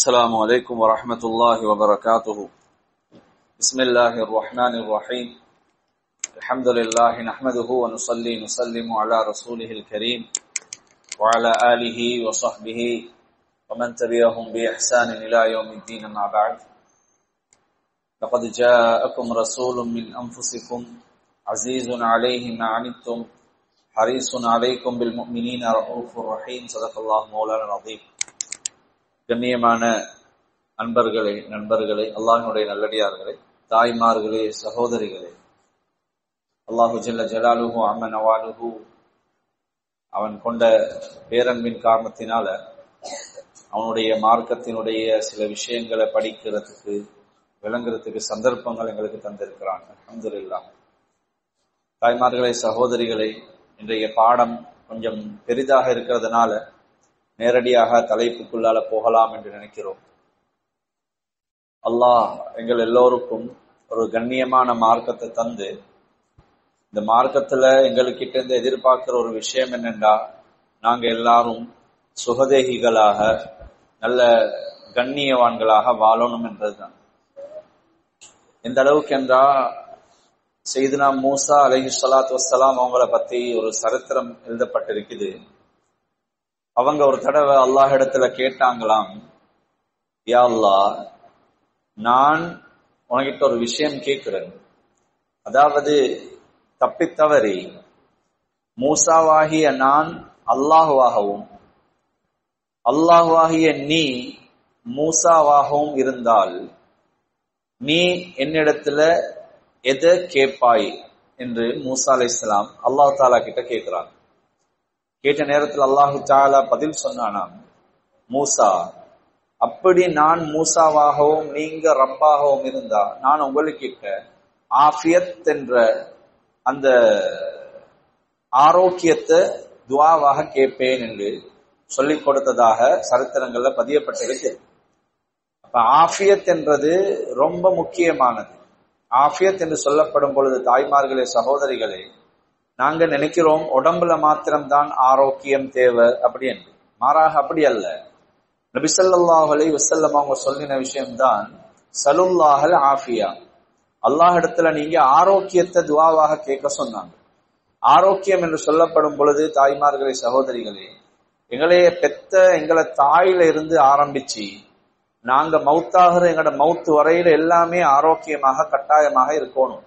السلام عليكم ورحمة الله وبركاته. بسم الله الرحمن الرحيم. الحمد لله نحمده ونصلي نسلم على رسوله الكريم وعلى آله وصحبه ومن تبعهم بإحسان إلى يوم الدين. أما بعد، لقد جاءكم رسول من أنفسكم عزيز عليه ما عنتم حريص عليكم بالمؤمنين رؤوف رحيم. صدق الله مولانا العظيم. கண்ணியமான நண்பர்களே, அல்லாஹ்வுடைய நல்லடியார்களே, தாய்மார்களே, சகோதரிகளே, அல்லாஹு ஜல்ல ஜலாலுஹு அம்ம நவாலுஹு அவன் கொண்ட பேரன்பின் காரணத்தினால அவனுடைய மார்க்கத்தினுடைய சில விஷயங்களை படிக்கிறதுக்கு விளங்குறதுக்கு சந்தர்ப்பங்கள் எங்களுக்கு தந்திருக்கிறான். அல்ஹம்துலில்லாஹ். தாய்மார்களே, சகோதரிகளே, இன்றைய பாடம் கொஞ்சம் பெரிதாக இருக்கிறதுனால நேரடியாக தலைப்புக்குள்ளால போகலாம் என்று நினைக்கிறோம். அல்லாஹ் எங்கள் எல்லோருக்கும் ஒரு கண்ணியமான மார்க்கத்தை தந்து, இந்த மார்க்கத்துல எங்களுக்கிட்ட இருந்து எதிர்பார்க்கிற ஒரு விஷயம் என்னென்றா, நாங்க எல்லாரும் சுகதேகிகளாக நல்ல கண்ணியவான்களாக வாழணும் என்றதுதான். எந்த அளவுக்கு என்றா, சையதுனா மூசா அலைஹிஸ்ஸலாத்து வஸ்ஸலாம் அவங்கள பத்தி ஒரு சரித்திரம் எழுதப்பட்டிருக்குது. அவங்க ஒரு தடவை அல்லாஹ் இடத்துல கேட்டாங்களாம், யா அல்லாஹ், நான் உனக்கிட்ட ஒரு விஷயம் கேட்கிறேன். அதாவது தப்பித்தவறி மூசாவாகிய நான் அல்லாஹுவாகவும் அல்லாஹுவாகிய நீ மூசாவாகவும் இருந்தால் நீ என்னிடத்துல எதை கேட்பாய் என்று மூசா அலைஹிஸ்ஸலாம் அல்லாஹ் தாலா கிட்ட கேட்கிறாங்க. கேட்ட நேரத்தில் அல்லாஹு தஆலா பதில் சொன்னானாம், மூசா, அப்படி நான் மூசாவாகவும் நீங்க ரப்பாகவும் இருந்தா நான் உங்களுக்கு ஆஃபியத் என்ற அந்த ஆரோக்கியத்தை துஆவாக கேட்பேன் என்று சொல்லிக் கொடுத்ததாக சரித்திரங்கள்ல பதியப்பட்டிருக்கு. அப்ப ஆஃபியத் என்றது ரொம்ப முக்கியமானது. ஆஃபியத் என்று சொல்லப்படும் பொழுது, தாய்மார்களே, சகோதரிகளே, நாங்க நினைக்கிறோம் உடம்புல மாத்திரம்தான் ஆரோக்கியம் தேவை அப்படி என்று. மாறாக அப்படி அல்ல. நபி ஸல்லல்லாஹு அலைஹி வஸல்லம் அவங்க சொல்லின விஷயம்தான் சலுல்லாஹல் ஆஃபியா. அல்லாஹ் இடத்துல நீங்க ஆரோக்கியத்தை துஆவாக கேட்க சொன்னாங்க. ஆரோக்கியம் என்று சொல்லப்படும் பொழுது, தாய்மார்களே, சகோதரிகளே, எங்களைய பெத்த எங்களை தாயில இருந்து ஆரம்பிச்சு நாங்க மௌத்தாகிற எங்களோட மௌத்து வரையில எல்லாமே ஆரோக்கியமாக கட்டாயமாக இருக்கணும்.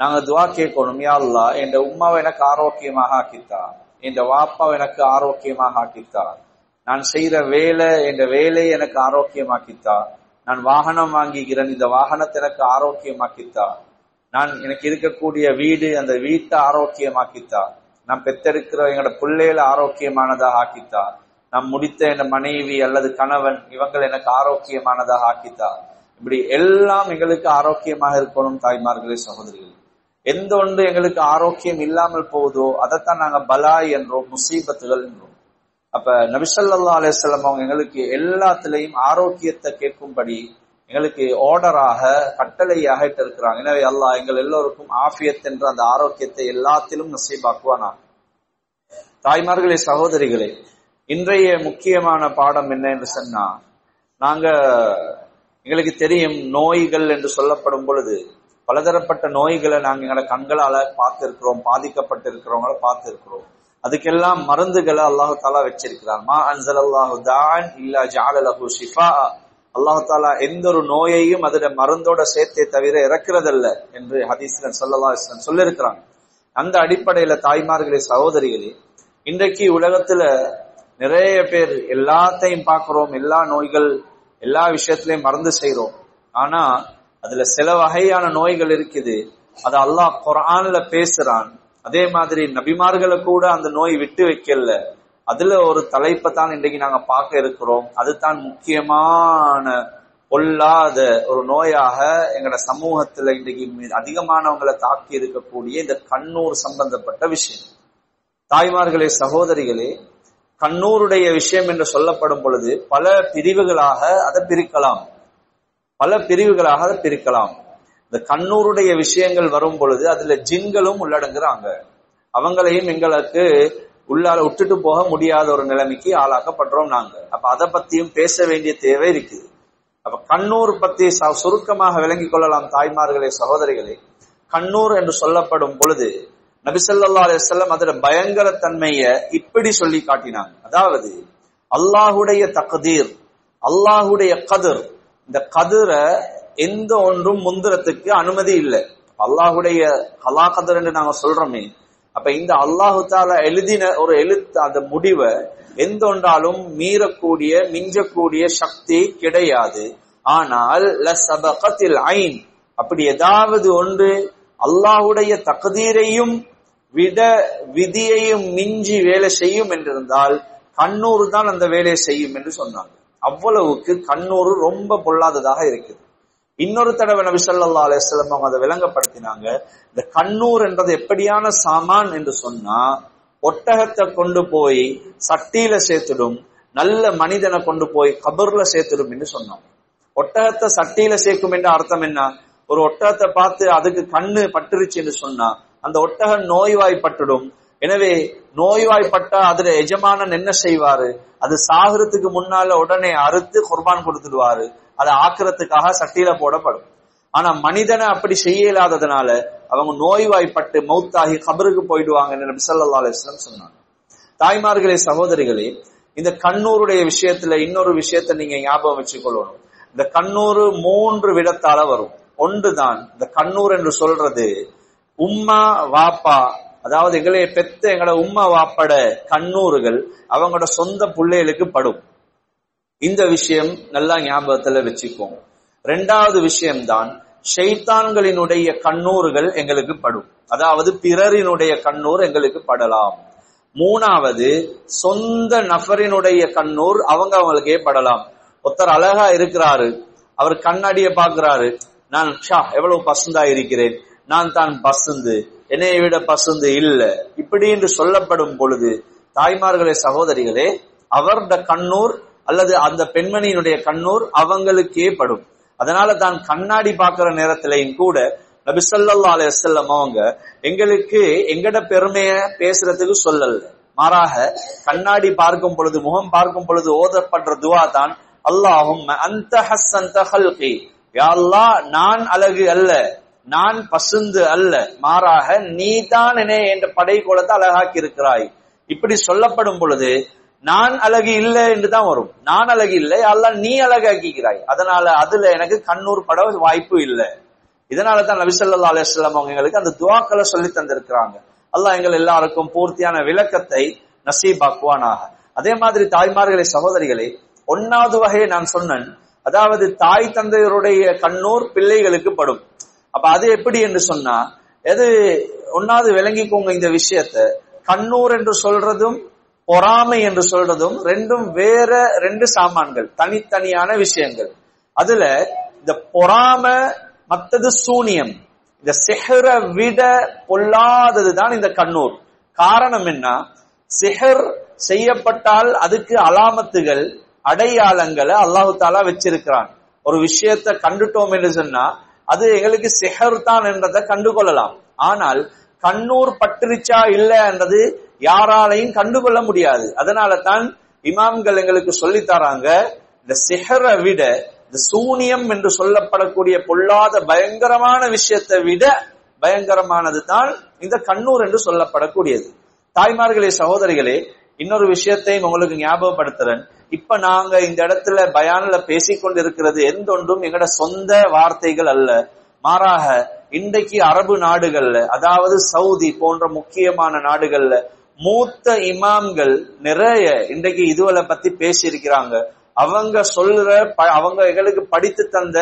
நாங்க துஆ கேட்கணும், யா அல்லாஹ், என் உம்மாவை எனக்கு ஆரோக்கியமாக ஆக்கித்தா, என் வாப்பாவை எனக்கு ஆரோக்கியமாக ஆக்கித்தா, நான் செய்யற வேலை என் வேலையை எனக்கு ஆரோக்கியமாக்கித்தா, நான் வாகனம் வாங்கிக்கிறேன், இந்த வாகனத்தை எனக்கு ஆரோக்கியமாக்கித்தா, நான் எனக்கு இருக்கக்கூடிய வீடு அந்த வீட்டை ஆரோக்கியமாக்கித்தா, நான் பெத்தெடுக்கிற எங்களோட பிள்ளைகளை ஆரோக்கியமானதாக ஆக்கித்தா, நான் முடித்த என் மனைவி அல்லது கணவன் இவங்களை எனக்கு ஆரோக்கியமானதாக ஆக்கித்தா. இப்படி எல்லாம் எங்களுக்கு ஆரோக்கியமாக இருக்கணும். தாய்மார்களே, சகோதரிகள், எந்த ஒன்று எங்களுக்கு ஆரோக்கியம் இல்லாமல் போகுதோ அதைத்தான் நாங்க பலாய் என்றோம், முசீபத்துகள் என்றோம். அப்ப நபி ஸல்லல்லாஹு அலைஹி வஸல்லம் அவங்க எங்களுக்கு எல்லாத்திலையும் ஆரோக்கியத்தை கேட்கும்படி எங்களுக்கு ஆர்டராக கட்டளையாக இருக்கிறாங்க. எனவே அல்லாஹ் எங்கள் எல்லோருக்கும் ஆஃபியத் என்ற அந்த ஆரோக்கியத்தை எல்லாத்திலும் நசீபாக்குவானா. தாய்மார்களே, சகோதரிகளே, இன்றைய முக்கியமான பாடம் என்ன என்று சொன்னா, நாங்க எங்களுக்கு தெரியும் நோய்கள் என்று சொல்லப்படும் பொழுது பலதரப்பட்ட நோய்களை நாங்க எங்களோட கண்களால பார்த்திருக்கிறோம், பாதிக்கப்பட்டிருக்கிறவங்கள பார்த்திருக்கிறோம். அதுக்கெல்லாம் மருந்துகளை அல்லாஹு தாலா வச்சிருக்கிறார். மா அன்ஸலல்லாஹு தாஅன் இல்லா ஜஅல லஹு ஷிஃபா. அல்லாஹு தாலா எந்த ஒரு நோயையும் அதோட மருந்தோட சேர்த்தே தவிர இறக்குறதல்ல என்று ஹதீஸ்ல ஸல்லல்லாஹு அலைஹி வஸல்லம் சொல்லியிருக்கிறாங்க. அந்த அடிப்படையில தாய்மார்களே, சகோதரிகளே, இன்றைக்கு உலகத்துல நிறைய பேர் எல்லாத்தையும் பார்க்கிறோம், எல்லா நோய்கள் எல்லா விஷயத்திலையும் மருந்து செய்யறோம். ஆனா அதுல சில வகையான நோய்கள் இருக்குது, அது அல்லாஹ் குர்ஆன்ல பேசுறான். அதே மாதிரி நபிமார்களை கூட அந்த நோய் விட்டு வைக்கல. அதுல ஒரு தலைப்பை தான் இன்றைக்கு நாங்க பார்க்க இருக்கிறோம். அதுதான் முக்கியமான பொல்லாத ஒரு நோயாக எங்களோட சமூகத்துல இன்றைக்கு அதிகமானவங்களை தாக்கி இருக்கக்கூடிய இந்த கண்ணூர் சம்பந்தப்பட்ட விஷயம். தாய்மார்களே, சகோதரிகளே, கண்ணூருடைய விஷயம் என்று சொல்லப்படும் பொழுது பல பிரிவுகளாக அதை பிரிக்கலாம். இந்த கண்ணூருடைய விஷயங்கள் வரும் பொழுது அதுல ஜின்களும் உள்ளடங்குறாங்க. அவங்களையும் எங்களுக்கு உள்ளால விட்டுட்டு போக முடியாத ஒரு நிலைமைக்கு ஆளாக்கப்படுறோம் நாங்க. அப்ப அதை பத்தியும் பேச வேண்டிய தேவை இருக்குது. அப்ப கண்ணூர் பத்தி சுருக்கமாக விளங்கிக் கொள்ளலாம் தாய்மார்களே, சகோதரிகளே. கண்ணூர் என்று சொல்லப்படும் பொழுது நபி ஸல்லல்லாஹு அலைஹி வஸல்லம் அதோட பயங்கர தன்மையை இப்படி சொல்லி காட்டினாங்க. அதாவது அல்லாஹுடைய தக்தீர், அல்லாஹுடைய கதிர், இந்த கதிரை எந்த ஒன்றும் முந்திரத்துக்கு அனுமதி இல்லை. அல்லாஹுடைய கலா கதிர் என்று நாங்க சொல்றோமே, அப்ப இந்த அல்லாஹு தாலா எழுதின ஒரு எழுத்து, அந்த முடிவை எந்த ஒன்றாலும் மீறக்கூடிய மிஞ்சக்கூடிய சக்தி கிடையாது. ஆனால் லஸபகத்தில் ஐன், அப்படி ஏதாவது ஒன்று அல்லாஹுடைய தக்தீரையும் விட விதியையும் மிஞ்சி வேலை செய்யும் என்றிருந்தால் கண்ணூர் தான் அந்த வேலையை செய்யும் என்று சொன்னாங்க. அவ்வளவுக்கு கண்ணூர் ரொம்ப பொல்லாததாக இருக்குது. இன்னொரு தடவை நபி ஸல்லல்லாஹு அலைஹி வஸல்லம் அதை விளங்கப்படுத்தினாங்க. இந்த கண்ணூர் என்றது எப்படியான சாமான் என்று சொன்னா, ஒட்டகத்தை கொண்டு போய் சட்டியில சேர்த்துடும், நல்ல மனிதனை கொண்டு போய் கபர்ல சேர்த்துடும் என்று சொன்னாங்க. ஒட்டகத்தை சட்டியில சேர்க்கும் என்ற அர்த்தம் என்ன? ஒரு ஒட்டகத்தை பார்த்து அதுக்கு கண்ணு பட்டுருச்சு என்று சொன்னா அந்த ஒட்டகம் நோய்வாய்ப்பட்டுடும். எனவே நோய்வாய்ப்பட்டா அதுல எஜமானன் என்ன செய்வாரு? அது சாகரத்துக்கு முன்னால உடனே அறுத்து குர்பான் கொடுத்துடுவாரு. அதை ஆக்கிறதுக்காக சட்டியில போடப்படும். ஆனா மனிதனை அப்படி செய்ய இயலாததுனால அவங்க நோய்வாய்ப்பட்டு மௌத்தாகி கபருக்கு போயிடுவாங்க என்று நபி ஸல்லல்லாஹு அலைஹி வஸல்லம் சொன்னாங்க. தாய்மார்களே, சகோதரிகளே, இந்த கண்ணூருடைய விஷயத்துல இன்னொரு விஷயத்த நீங்க ஞாபகம் வச்சுக்கொள்ளணும். இந்த கண்ணூர் 3 விதத்தால வரும். ஒன்றுதான் இந்த கண்ணூர் என்று சொல்றது உம்மா வாப்பா, அதாவது எங்களை பெத்த எங்களோட உம்மா வாப்பட கண்ணூறுகள் அவங்களோட சொந்த பிள்ளைகளுக்கு படும். இந்த விஷயம் நல்லா ஞாபகத்துல வச்சுக்கோங்க. 2வது விஷயம்தான் ஷைத்தான்களினுடைய கண்ணூறுகள் எங்களுக்கு படும், அதாவது பிறரினுடைய கண்ணூர் எங்களுக்கு படலாம். 3வது சொந்த நபரினுடைய கண்ணூர் அவங்களுக்கே படலாம். ஒருத்தர் அழகா இருக்கிறாரு, அவர் கண்ணாடிய பாக்குறாரு, நான் எவ்வளவு பசுந்தா இருக்கிறேன், நான் தான் பசுந்து, என்னைய விட பசுந்து இல்ல, இப்படி என்று சொல்லப்படும் பொழுது தாய்மார்களே, சகோதரிகளே, அவருடைய கண்ணூர் அல்லது அந்த பெண்மணியினுடைய கண்ணூர் அவங்களுக்கே படும். அதனால தான் கண்ணாடி பார்க்கிற நேரத்திலையும் கூட நபி ஸல்லல்லாஹு அலைஹி வஸல்லம் அவங்க எங்களுக்கு எங்கட பெருமைய பேசுறதுக்கு சொல்லல. மாறாக கண்ணாடி பார்க்கும் பொழுது, முகம் பார்க்கும் பொழுது ஓதப்படுற துவா தான் அல்லாஹும்ம அன்த ஹஸ்ஸன்த ஹல்கி, யா அல்லாஹ், நான் அழகு அல்ல, நான் பசுந்து அல்ல, மாறாக நீ தான் என்னை என்ற படைக்கோலத்தை அழகாக்கி இருக்கிறாய். இப்படி சொல்லப்படும் பொழுது நான் அழகு இல்லை என்று தான் வரும். நான் அழகு இல்லை, அல்லாஹ் நீ அழகாக்கிறாய், அதனால அதுல எனக்கு கண்ணூர் பட வாய்ப்பு இல்லை. இதனால தான் நபி ஸல்லல்லாஹு அலைஹி வஸல்லம் அவங்க எங்களுக்கு அந்த துஆக்களை சொல்லி தந்திருக்கிறாங்க. அல்லாஹ் எங்கள் எல்லாருக்கும் பூர்த்தியான விளக்கத்தை நசீபாக்குவானாக. அதே மாதிரி தாய்மார்களே, சகோதரிகளே, 1வது வகையை நான் சொன்னேன், அதாவது தாய் தந்தையருடைய கண்ணூர் பிள்ளைகளுக்கு படும். அப்ப அது எப்படி என்று சொன்னா, எது 1வது விளங்கிக்கோங்க இந்த விஷயத்த. கண்ணூர் என்று சொல்றதும் பொறாமை என்று சொல்றதும் ரெண்டும் வேற 2 சாமான்கள், தனித்தனியான விஷயங்கள். அதுல இந்த பொறாமை மற்றது சூனியம், இந்த சிஹ்ர விட பொல்லாததுதான் இந்த கண்ணூர். காரணம் என்ன? சிஹர் செய்யப்பட்டால் அதுக்கு அலாமத்துகள், அடையாளங்களை அல்லாஹு தாலா வச்சிருக்கிறான். ஒரு விஷயத்தை கண்டுட்டோம் என்று சொன்னா அது எங்களுக்கு சிஹர் தான் என்றதை கண்டுகொள்ளலாம். ஆனால் கண்ணூர் பற்றிச்சா இல்ல என்றது யாராலையும் கண்டுகொள்ள முடியாது. அதனால தான் இமாம்கள் எங்களுக்கு சொல்லி தராங்க, இந்த சிஹரை விட, இந்த சூனியம் என்று சொல்லப்படக்கூடிய பொல்லாத பயங்கரமான விஷயத்தை விட பயங்கரமானது தான் இந்த கண்ணூர் என்று சொல்லப்படக்கூடியது. தாய்மார்களே, சகோதரிகளே, இன்னொரு விஷயத்தையும் உங்களுக்கு ஞாபகப்படுத்துறேன். இப்ப நாங்க இந்த இடத்துல பயான்ல பேசிக்கொண்டிருக்கிறது எந்தொன்றும் எங்கட சொந்த வார்த்தைகள் அல்ல. மாறாக இன்றைக்கு அரபு நாடுகள்ல, அதாவது சவுதி போன்ற முக்கியமான நாடுகள்ல மூத்த இமாம்கள் நிறைய இன்றைக்கு இதுவரை பத்தி பேசியிருக்கிறாங்க. அவங்க சொல்ற, அவங்க எங்களுக்கு படித்து தந்த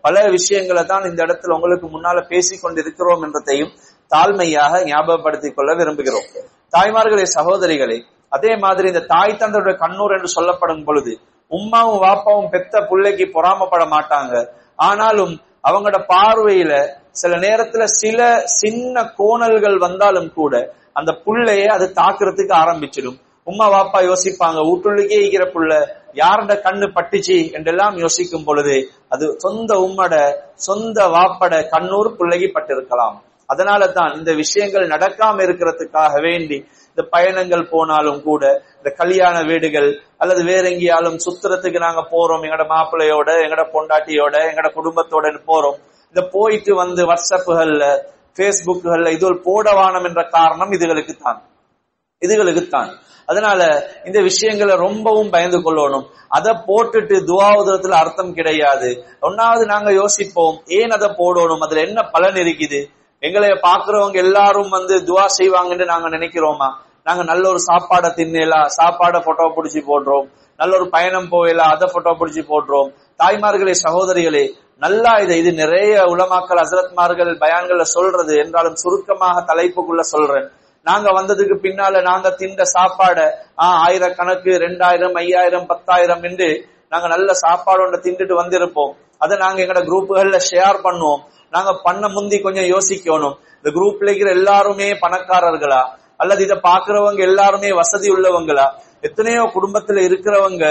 பல விஷயங்களை தான் இந்த இடத்துல உங்களுக்கு முன்னால பேசிக்கொண்டிருக்கிறோம் என்றதையும் தாழ்மையாக ஞாபகப்படுத்திக் கொள்ள விரும்புகிறோம். தாய்மார்களே, சகோதரிகளே, அதே மாதிரி இந்த தாய் தந்தையுடைய கண்ணூர் என்று சொல்லப்படும் பொழுது உம்மாவும் வாப்பாவும் பெத்த பிள்ளைக்கு பொறாமப்பட மாட்டாங்க. ஆனாலும் அவங்களோட பார்வையில சில நேரத்துல சில சின்ன கோணல்கள் வந்தாலும் கூட அந்த புள்ளைய அது தாக்குறதுக்கு ஆரம்பிச்சிடும். உம்மா வாப்பா யோசிப்பாங்க, வீட்டுள்ளுக்கே இருக்கிற புள்ள யாரோட கண்ணு பட்டுச்சு என்றெல்லாம் யோசிக்கும் பொழுது அது சொந்த உம்மட சொந்த வாப்பட கண்ணூர் பிள்ளைக்கு பட்டிருக்கலாம். அதனால தான் இந்த விஷயங்கள் நடக்காம இருக்கிறதுக்காக வேண்டி இந்த பயணங்கள் போனாலும் கூட, இந்த கல்யாண வீடுகள் அல்லது வேற எங்கேயாலும் சுத்துறதுக்கு நாங்க போறோம், எங்கட மாப்பிள்ளையோட, எங்கட பொண்டாட்டியோட, எங்கட குடும்பத்தோட போறோம். இந்த போயிட்டு வந்து வாட்ஸ்அப்புகள்ல, பேஸ்புக்குகள்ல இது போடவானம் என்ற காரணம் இதுகளுக்குத்தான். அதனால இந்த விஷயங்களை ரொம்பவும் பயந்து கொள்ளணும். அதை போட்டுட்டு துஆவுதத்துல அர்த்தம் கிடையாது. ஒன்னாவது நாங்க யோசிப்போம், ஏன் அதை போடணும், அதுல என்ன பலன் இருக்குது? எங்களை பாக்குறவங்க எல்லாரும் வந்து துஆ செய்வாங்கன்னு நாங்க நினைக்கிறோமா? நாங்க நல்ல ஒரு சாப்பாடை தின்னலாம், சாப்பாடை போட்டோ பிடிச்சி போடுறோம். நல்ல ஒரு பயணம் போயலாம், அதை போட்டோ பிடிச்சி போடுறோம். தாய்மார்களே, சகோதரிகளே, நல்லா இது நிறைய உலமாக்கள் ஹஸ்ரத்மார்கள் பயான்கள்ல சொல்றது என்றாலும் சுருக்கமாக தலைப்புக்குள்ள சொல்றேன். நாங்க வந்ததுக்கு பின்னால நாங்க தின்ற சாப்பாட 1000 கணக்கு, 2000, 5000, 10,000 என்று நாங்க நல்ல சாப்பாடு ஒன்று தின்றுட்டு வந்திருப்போம். அதை நாங்க எங்கட குரூப்புகள்ல ஷேர் பண்ணுவோம். நாங்க பண்ண முந்தி கொஞ்சம் யோசிக்கணும், இந்த குரூப்ல இருக்கிற எல்லாருமே பணக்காரர்களா அல்லது இதை பாக்குறவங்க எல்லாருமே வசதி உள்ளவங்களா? எத்தனையோ குடும்பத்துல இருக்கிறவங்க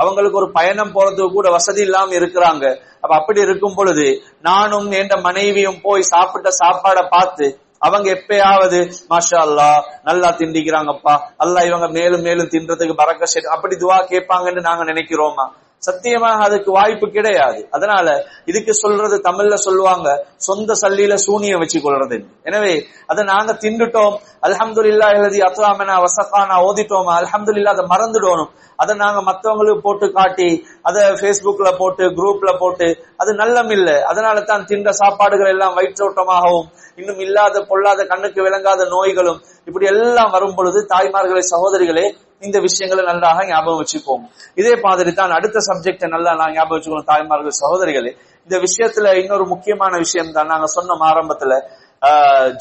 அவங்களுக்கு ஒரு பயணம் போறதுக்கு கூட வசதி இல்லாம இருக்கிறாங்க. அப்ப அப்படி இருக்கும் பொழுது நானும் என் மனைவியும் போய் சாப்பிட்ட சாப்பாடை பார்த்து அவங்க எப்பயாவது மாஷா அல்லாஹ் நல்லா திண்டிக்கிறாங்கப்பா, அல்லாஹ் இவங்க மேலும் மேலும் தின்றதுக்கு பரக்கத் செய்யட்டும் அப்படி துஆ கேட்பாங்கன்னு நாங்க நினைக்கிறோமா? சத்தியமாக அதுக்கு வாய்ப்பு கிடையாது. அதனால இதுக்கு சொல்றது, தமிழ்ல சொல்லுவாங்க, சொந்த சல்லியில சூனியம் வச்சு கொள்றது. எனவே அதை நாங்க திண்டுட்டோம், அல்ஹம்துலில்லாஹ் அல்லதி அத்ஆமனா வஸகானா ஓதிட்டோமா, அல்ஹம்துலில்லாஹ், அதை மறந்துடணும். அதை நாங்க மத்தவங்களுக்கு போட்டு காட்டி, அதை பேஸ்புக்ல போட்டு, குரூப்ல போட்டு, அது நல்லம் இல்லை. அதனால தான் தின்ற சாப்பாடுகள் எல்லாம் வயிற்றோட்டமாகவும் இன்னும் இல்லாத பொல்லாத கண்ணுக்கு விளங்காத நோய்களும் இப்படி எல்லாம் வரும் பொழுது, தாய்மார்களே, சகோதரிகளே, இந்த விஷயங்களை நன்றாக ஞாபகம் வச்சுப்போம். இதே மாதிரி தான் அடுத்த சப்ஜெக்ட நல்லா நான் ஞாபகம் வச்சுக்கணும். தாய்மார்கள், சகோதரிகளே, இந்த விஷயத்துல இன்னொரு முக்கியமான விஷயம் தான் நாங்க சொன்ன ஆரம்பத்துல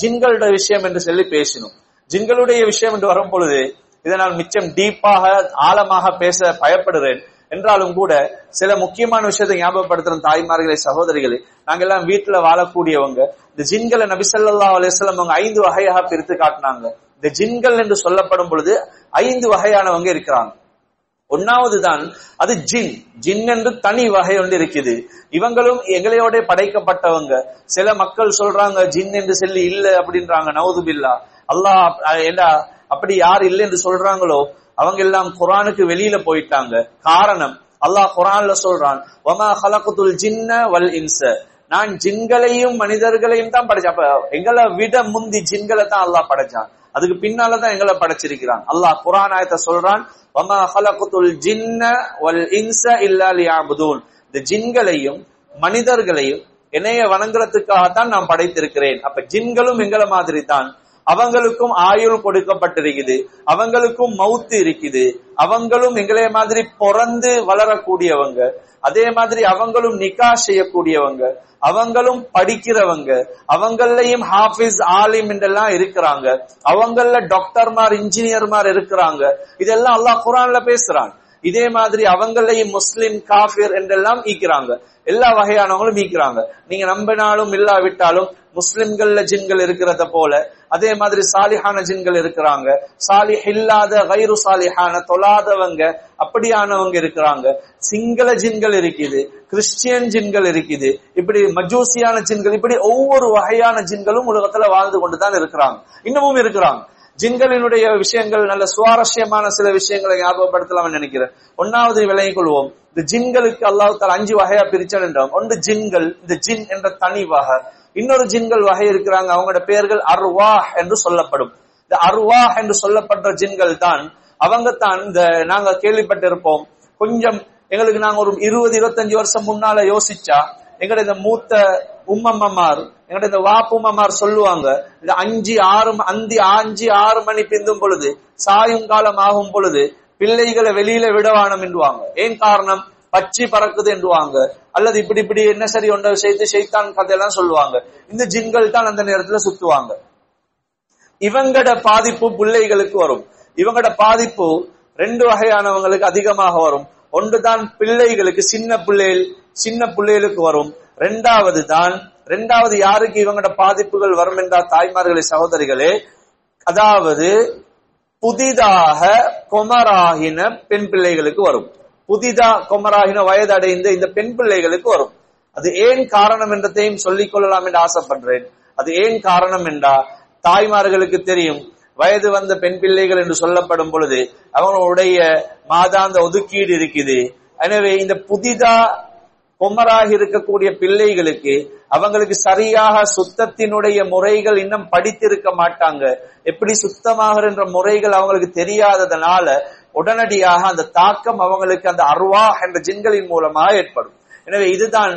ஜின்களுடைய விஷயம் என்று சொல்லி பேசினோம். ஜின்களுடைய விஷயம் என்று வரும் பொழுது இதை நான் மிச்சம் டீப்பாக ஆழமாக பேச பயப்படுறேன். என்றாலும் கூட சில முக்கியமான விஷயத்தை ஞாபகப்படுத்துறோம். தாய்மார்களே, சகோதரிகளே, நாங்க எல்லாம் வீட்டுல வாழக்கூடியவங்க. இந்த ஜின்களை நபி ஸல்லல்லாஹு அலைஹி வஸல்லம் அவங்க 5 வகையாக பிரித்து காட்டினாங்க. இந்த ஜின்கள் என்று சொல்லப்படும் பொழுது 5 வகையானவங்க இருக்கிறாங்க. ஒன்னாவது தான் அது ஜின். ஜின் என்று தனி வகை ஒன்று இருக்குது. இவங்களும் எங்களையோட படைக்கப்பட்டவங்க. சில மக்கள் சொல்றாங்க ஜின் என்று சொல்லி இல்ல அப்படின்றாங்க. நவுதுபில்லா. அல்லாஹ் அப்படி யார் இல்லை என்று சொல்றாங்களோ அவங்க எல்லாம் குர்ஆனுக்கு வெளியில போயிட்டாங்க. காரணம், அல்லாஹ் குர்ஆன்ல சொல்றான், வமா ஹலக்துல் ஜின்ன வல் இன்ஸ, நான் ஜின்களையும் மனிதர்களையும் தான் படைச்சேன். அப்ப எங்களை விட முந்தி ஜின்களை தான் அல்லாஹ் படைச்சான். அதுக்கு பின்னாலதான் எங்களை படைச்சிருக்கிறான். அல்லாஹ் குர்ஆன் ஆயத்தை சொல்றான், வமா ஹலக்துல் ஜின்ன வல் இன்ஸ இல்லா லியஅபுதூன், இந்த ஜின்களையும் மனிதர்களையும் என்னைய வணங்குறதுக்காகத்தான் நான் படைத்திருக்கிறேன். அப்ப ஜின்களும் எங்களை மாதிரி தான். அவங்களுக்கும் ஆயுள் கொடுக்கப்பட்டிருக்குது, அவங்களுக்கும் மவுத்து இருக்குது, அவங்களும் எங்களே மாதிரி பிறந்து வளரக்கூடியவங்க, அதே மாதிரி அவங்களும் நிக்கா செய்யக்கூடியவங்க, அவங்களும் படிக்கிறவங்க, அவங்களையும் ஹாஃபிஸ் ஆலிம் என்றெல்லாம் இருக்கிறாங்க, அவங்கள டாக்டர்மார் இன்ஜினியர்மார் இருக்கிறாங்க. இதெல்லாம் அல்லாஹ் குர்ஆன்ல பேசுறான். இதே மாதிரி அவங்களையும் முஸ்லிம் காஃபிர் என்றெல்லாம் ஈக்கிறாங்க. எல்லா வகையானவங்களும் ஈக்கிறாங்க. நீங்க நம்பினாலும் இல்லாவிட்டாலும் முஸ்லிம்கள்ல ஜின்கள் இருக்கிறத போல அதே மாதிரி சாலிஹான ஜின்கள் இருக்கிறாங்க, சாலிஹ் இல்லாத கைரு சாலிஹான தொழாதவங்க அப்படியானவங்க இருக்கிறாங்க, சிங்கள ஜின்கள் இருக்குது, கிறிஸ்டியன் ஜின்கள் இருக்குது, இப்படி மஜூசியான ஜின்கள், இப்படி ஒவ்வொரு வகையான ஜின்களும் உலகத்துல வாழ்ந்து கொண்டுதான் இருக்கிறாங்க, இன்னமும் இருக்கிறாங்க. ஜின்களினுடைய விஷயங்கள் நல்ல சுவாரஸ்யமான சில விஷயங்களை ஞாபகப்படுத்தலாம் நினைக்கிறேன். ஒன்னாவது விளங்கிக் கொள்வோம், இந்த ஜின்களுக்கு அல்லாஹ் தஆலா 5 வகையா பிரிச்சான் என்றோம். ஒன்று ஜின்கள், இந்த ஜின் என்ற தனி வகை. இன்னொரு ஜின்கள் வகை இருக்கிறாங்க, அவங்களோட பெயர்கள் அர்வாஹ் என்று சொல்லப்படும். இந்த அர்வாஹ் என்று சொல்லப்பட்ட ஜின்கள் தான் அவங்க தான் இந்த நாங்க கேள்விப்பட்டிருப்போம். கொஞ்சம் எங்களுக்கு நாங்க ஒரு 20-25 வருஷம் முன்னால யோசிச்சா எங்கட இந்த மூத்த உம்மம்மார், எங்கட இந்த வாப்புமார் சொல்லுவாங்க, இந்த 5-6 மணி பிந்தும் பொழுது, சாயுங்காலம் ஆகும் பொழுது பிள்ளைகளை வெளியில விடவானம் என்றுவாங்க. ஏன் காரணம், பச்சி பறக்குது என்றுவாங்க, அல்லது இப்படி இப்படி என்ன சரி ஒன்றை செய்து ஷைத்தான் கதையெல்லாம் சொல்லுவாங்க. இந்த ஜின்கள் தான் அந்த நேரத்துல சுத்துவாங்க. இவங்கட பாதிப்பு பிள்ளைகளுக்கு வரும். இவங்கட பாதிப்பு 2 வகையானவங்களுக்கு அதிகமாக வரும். ஒன்றுதான் பிள்ளைகளுக்கு, சின்ன பிள்ளைகளுக்கு வரும். ரெண்டாவது யாருக்கு இவங்கட பாதிப்புகள் வரும் என்றால் தாய்மார்களே, சகோதரிகளே, அதாவது புதிதாக கொமராகின பெண் பிள்ளைகளுக்கு வரும். புதிதா கொமராகின வயது அடைந்த இந்த பெண் பிள்ளைகளுக்கு வரும். அது ஏன் காரணம் என்றதையும் சொல்லிக் கொள்ளலாம் என்று ஆசைப்படுறேன். அது ஏன் காரணம் என்றா, தாய்மார்களுக்கு தெரியும், வயது வந்த பெண் பிள்ளைகள் என்று சொல்லப்படும் பொழுது அவங்களுடைய மாதாந்த ஒதுக்கீடு இருக்குது. எனவே இந்த புதிதா குமராக இருக்கக்கூடிய பிள்ளைகளுக்கு அவங்களுக்கு சரியாக சுத்தத்தினுடைய முறைகள் இன்னும் படித்திருக்க மாட்டாங்க. எப்படி சுத்தமாகிற முறைகள் அவங்களுக்கு தெரியாததுனால உடனடியாக அந்த தாக்கம் அவங்களுக்கு அந்த அர்வாஹ் என்ற ஜின்களின் மூலமாக ஏற்படும். எனவே இதுதான்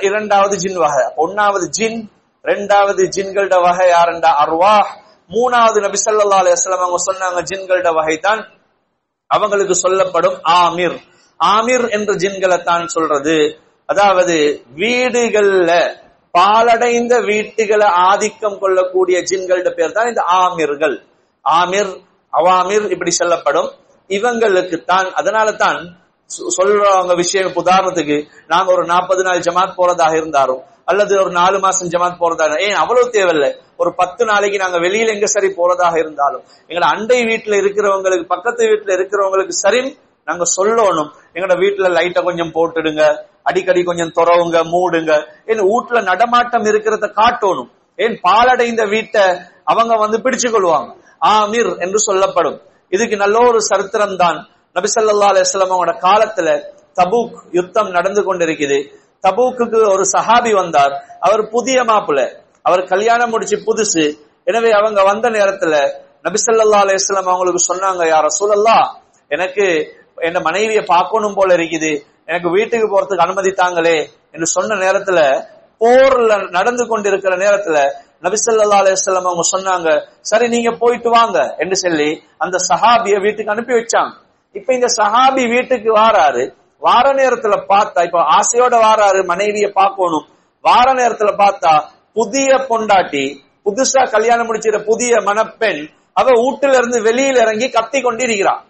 இரண்டாவது ஜின் வகை. ஒன்னாவது ஜின், இரண்டாவது ஜின்களோட வகை யாருண்டா அர்வாஹ். மூணாவது நபி ஸல்லல்லாஹு அலைஹி வஸல்லம் அவங்க சொன்னாங்க ஜின்களோட வகை தான் அவங்களுக்கு சொல்லப்படும் ஆமிர். ஆமிர் என்ற ஜின்களை தான் சொல்றது. அதாவது வீடுகள்ல பாலடைந்த வீட்டுகளை ஆதிக்கம் கொள்ளக்கூடிய ஜின்களோட பேர் தான் இந்த ஆமிர்கள். ஆமிர், அவாமிர் இப்படி சொல்லப்படும். இவங்களுக்கு தான் அதனால தான் சொல்றவங்க விஷயம். உதாரணத்துக்கு நாங்க ஒரு 40 நாள் ஜமாத் போறதாக இருந்தாலும் அல்லது ஒரு 4 மாசம் ஜமாத் போறதாக, ஏன் அவ்வளவு தேவையில்லை, ஒரு 10 நாளைக்கு நாங்க வெளியில எங்க சரி போறதாக இருந்தாலும் எங்களை அண்டை வீட்டுல இருக்கிறவங்களுக்கு பக்கத்து வீட்டுல இருக்கிறவங்களுக்கு சரி நாங்க சொல்லணும், எங்களோட வீட்டுல லைட்டை கொஞ்சம் போட்டுடுங்க, அடிக்கடி கொஞ்சம் துறவுங்க, மூடுங்க. ஏன் வீட்டுல நடமாட்டம் இருக்கிறத காட்டணும். ஏன் பாலடைந்த வீட்டை அவங்க பிடிச்சு கொள்வாங்க. ஆமிர் என்று சொல்லப்படும். இதுக்கு நல்ல ஒரு சரித்திரம் தான். நபி ஸல்லல்லாஹு அலைஹி வஸல்லம் அவங்களோட காலத்துல தபூக் யுத்தம் நடந்து கொண்டிருக்குது. தபூக்கு ஒரு சஹாபி வந்தார். அவர் புதிய மாப்பிள்ளை, அவர் கல்யாணம் முடிச்சு புதுசு. எனவே அவங்க வந்த நேரத்துல நபி ஸல்லல்லாஹு அலைஹி வஸல்லம் அவங்களுக்கு சொன்னாங்க, யா ரசூலல்லாஹ், எனக்கு என் மனைவியை பார்க்கணும் போல இருக்குது, எனக்கு வீட்டுக்கு போறதுக்கு அனுமதி தாங்களே என்று சொன்ன நேரத்துல போர்ல நடந்து கொண்டிருக்கிற நேரத்துல நபி ஸல்லல்லாஹு அலைஹி வஸல்லம் அவங்க சொன்னாங்க, சரி நீங்க போயிட்டு வாங்க என்று சொல்லி அந்த சஹாபிய வீட்டுக்கு அனுப்பி வச்சாங்க. இப்ப இந்த சஹாபி வீட்டுக்கு வாராரு. வார நேரத்துல பார்த்தா, இப்ப ஆசையோட வாராரு, மனைவிய பார்க்கணும். வார நேரத்துல பார்த்தா புதிய பொண்டாட்டி, புதுசா கல்யாணம் முடிச்சிட புதிய மணப்பெண், அவ வீட்டுல இருந்து வெளியில இறங்கி கத்தி கொண்டிருக்கிறான்,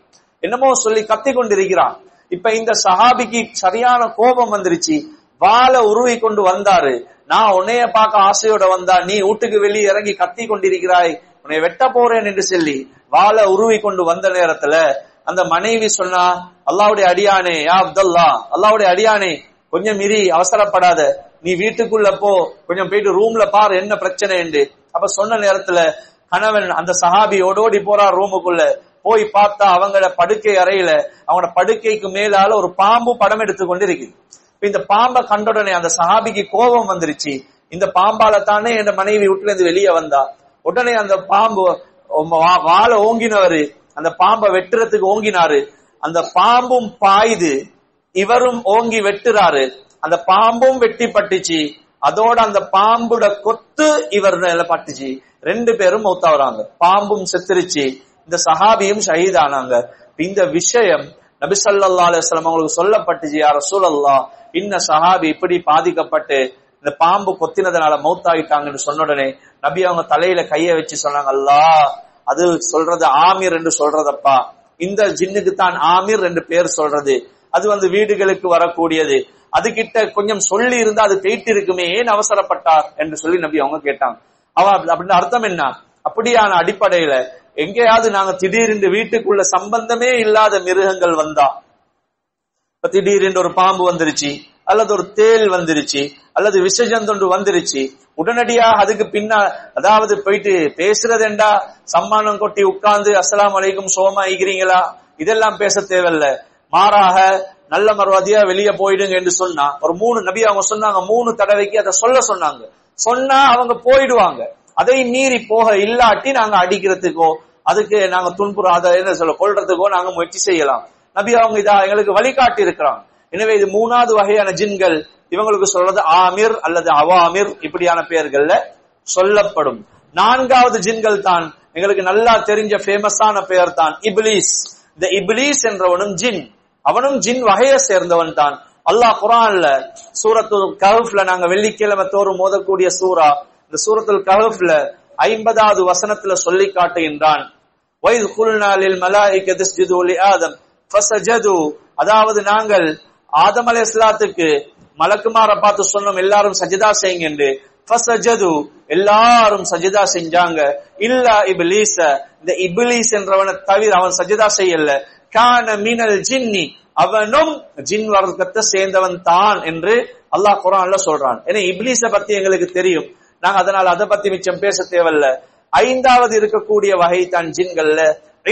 என்னமோ சொல்லி கத்தி கொண்டிருக்கிறான். இப்ப இந்த சஹாபிக்கு சரியான கோபம் வந்துருச்சு. வாளை உருவி கொண்டு வந்தாரு. நான் உன்னைய பார்க்க ஆசையோட வந்தா, நீ வீட்டுக்கு வெளியே இறங்கி கத்தி கொண்டிருக்கிறாய், உன்னை வெட்ட போறேன் என்று சொல்லி வாளை உருவி கொண்டு வந்த நேரத்துல அந்த மனைவி சொன்னா, அல்லாஹ்வுடைய அடியானே, யா அப்துல்லா, அல்லாஹ்வுடைய அடியானே, கொஞ்சம் மீறி அவசரப்படாத, நீ வீட்டுக்குள்ள போ, கொஞ்சம் போயிட்டு ரூம்ல பாரு என்ன பிரச்சனை என்று. அப்ப சொன்ன நேரத்துல கணவன் அந்த சஹாபி ஓடோடி போறார் ரூமுக்குள்ள. போய் பார்த்தா அவங்களோட படுக்கை அறையில அவங்களோட படுக்கைக்கு மேலால ஒரு பாம்பு படம் எடுத்து கொண்டு இருக்குது. இந்த பாம்பை கண்ட உடனே அந்த சஹாபிக்கு கோபம் வந்துருச்சு. இந்த பாம்பால தானே என் மனைவி வீட்டுல இருந்து வெளியே வந்தா. உடனே அந்த பாம்பு வாழை ஓங்கினவரு அந்த பாம்பை வெட்டுறதுக்கு ஓங்கினாரு. அந்த பாம்பும் பாயுது, இவரும் ஓங்கி வெட்டுறாரு. அந்த பாம்பும் வெட்டி பட்டுச்சு. அதோட அந்த பாம்போட கொத்து இவர் பட்டுச்சு. 2 பேரும் மௌத்தாவறாங்க. பாம்பும் செத்துருச்சு, இந்த சஹாபியும் ஷஹீதானாங்க. இந்த விஷயம் நபி ஸல்லல்லாஹு அலைஹி வஸல்லம் அவங்களுக்கு சொல்லப்பட்டுச்சு, யா ரசூலல்லாஹ், இன்ன சஹாபி இப்படி பாதிக்கப்பட்டு இந்த பாம்பு கொத்தினதுனால மௌத்தாயிட்டாங்கன்னு சொன்ன உடனே நபி அவங்க தலையில கைய வச்சு சொன்னாங்க, அல்லாஹ், அது சொல்றது ஆமிர் என்று சொல்றதப்பா, இந்த ஜின்னுக்கு தான் ஆமிர் என்று பேர் சொல்றது. அது வீடுகளுக்கு வரக்கூடியது. அது கிட்ட கொஞ்சம் சொல்லி இருந்தா அது போயிட்டு இருக்குமே, ஏன் அவசரப்பட்டார் என்று சொல்லி நபி அவங்க கேட்டாங்க. அப்படின்னு அர்த்தம் என்ன? அப்படியான அடிப்படையில எங்கேயாவது நாங்க திடீரென்று வீட்டுக்குள்ள சம்பந்தமே இல்லாத மிருகங்கள் வந்தா, திடீரென்று ஒரு பாம்பு வந்துருச்சு, அல்லது ஒரு தேல் வந்துருச்சு, அல்லது விஷஜந்தொன்று வந்துருச்சு, உடனடியாக அதுக்கு பின்னா அதாவது போயிட்டு பேசுறதுண்டா சம்மானம் கொட்டி உட்கார்ந்து அஸ்ஸலாமு அலைக்கும் சோமா இருக்கிறீங்களா இதெல்லாம் பேச தேவையில்ல. மாறாக நல்ல மறுவாதியா வெளியே போயிடுங்க என்று சொன்னா ஒரு 3 நபி அவங்க சொன்னாங்க, 3 தடவைக்கு அதை சொன்னாங்க. சொன்னா அவங்க போயிடுவாங்க. அதை மீறி போக இல்லாட்டி நாங்க அடிக்கிறதுக்கோ அதுக்கு நாங்க துன்புறம் அதை என்ன சொல்ல கொள்றதுக்கோ நாங்க முயற்சி செய்யலாம். நபி அவங்க இதா எங்களுக்கு வழிகாட்டி இருக்கிறாங்க. எனவே இது 3வது வகையான ஜின்கள். இவங்களுக்கு சொல்றது ஆமிர் அல்லது அவாமிர் இப்படியான பெயர்கள்ல சொல்லப்படும். 4வது ஜின்கள் தான் எங்களுக்கு நல்லா தெரிஞ்ச ஃபேமஸான பெயர் தான் இப்லீஸ். இந்த இப்லீஸ் என்றவனும் ஜின், அவனும் ஜின் வகையை சேர்ந்தவன் தான். அல்லாஹ் குர்ஆன்ல சூரத்துல் கஹ்ஃப்ல நாங்க வெள்ளிக்கிழமை தோறும் மோதக்கூடிய சூரா, இந்த சூரத்துல் கஹ்ஃப்ல 50வது வசனத்துல சொல்லி காட்டுகின்றான், வைஸ் குல்னா லில் மலாயிகத்தி இஸ்ஜுது லி ஆதம் ஃபஸஜது, அதாவது நாங்கள் ஆதம் அலைஹிஸ்ஸலாத்துக்கு மலக்குமார பார்த்து சொன்னோம் எல்லாரும் சஜிதா செய்யுங்க என்று. ஃபஸஜது, எல்லாரும் சஜிதா செஞ்சாங்க. இல்லா இப்லீஸ, இந்த இப்லீஸ் என்றவனை தவிர அவன் சஜிதா செய்யல. கான மினல் ஜின்னி, அவனும் ஜின் வர்க்கத்தை சேர்ந்தவன் தான் என்று அல்லாஹ் குர்ஆன்ல சொல்றான். ஏன்னா இப்லீஸ பத்தி எங்களுக்கு தெரியும், நாங்க அதனால அதை பத்தி மிச்சம் பேச தேவையில்ல. 5வது இருக்கக்கூடிய வகை தான் ஜின்கள்ல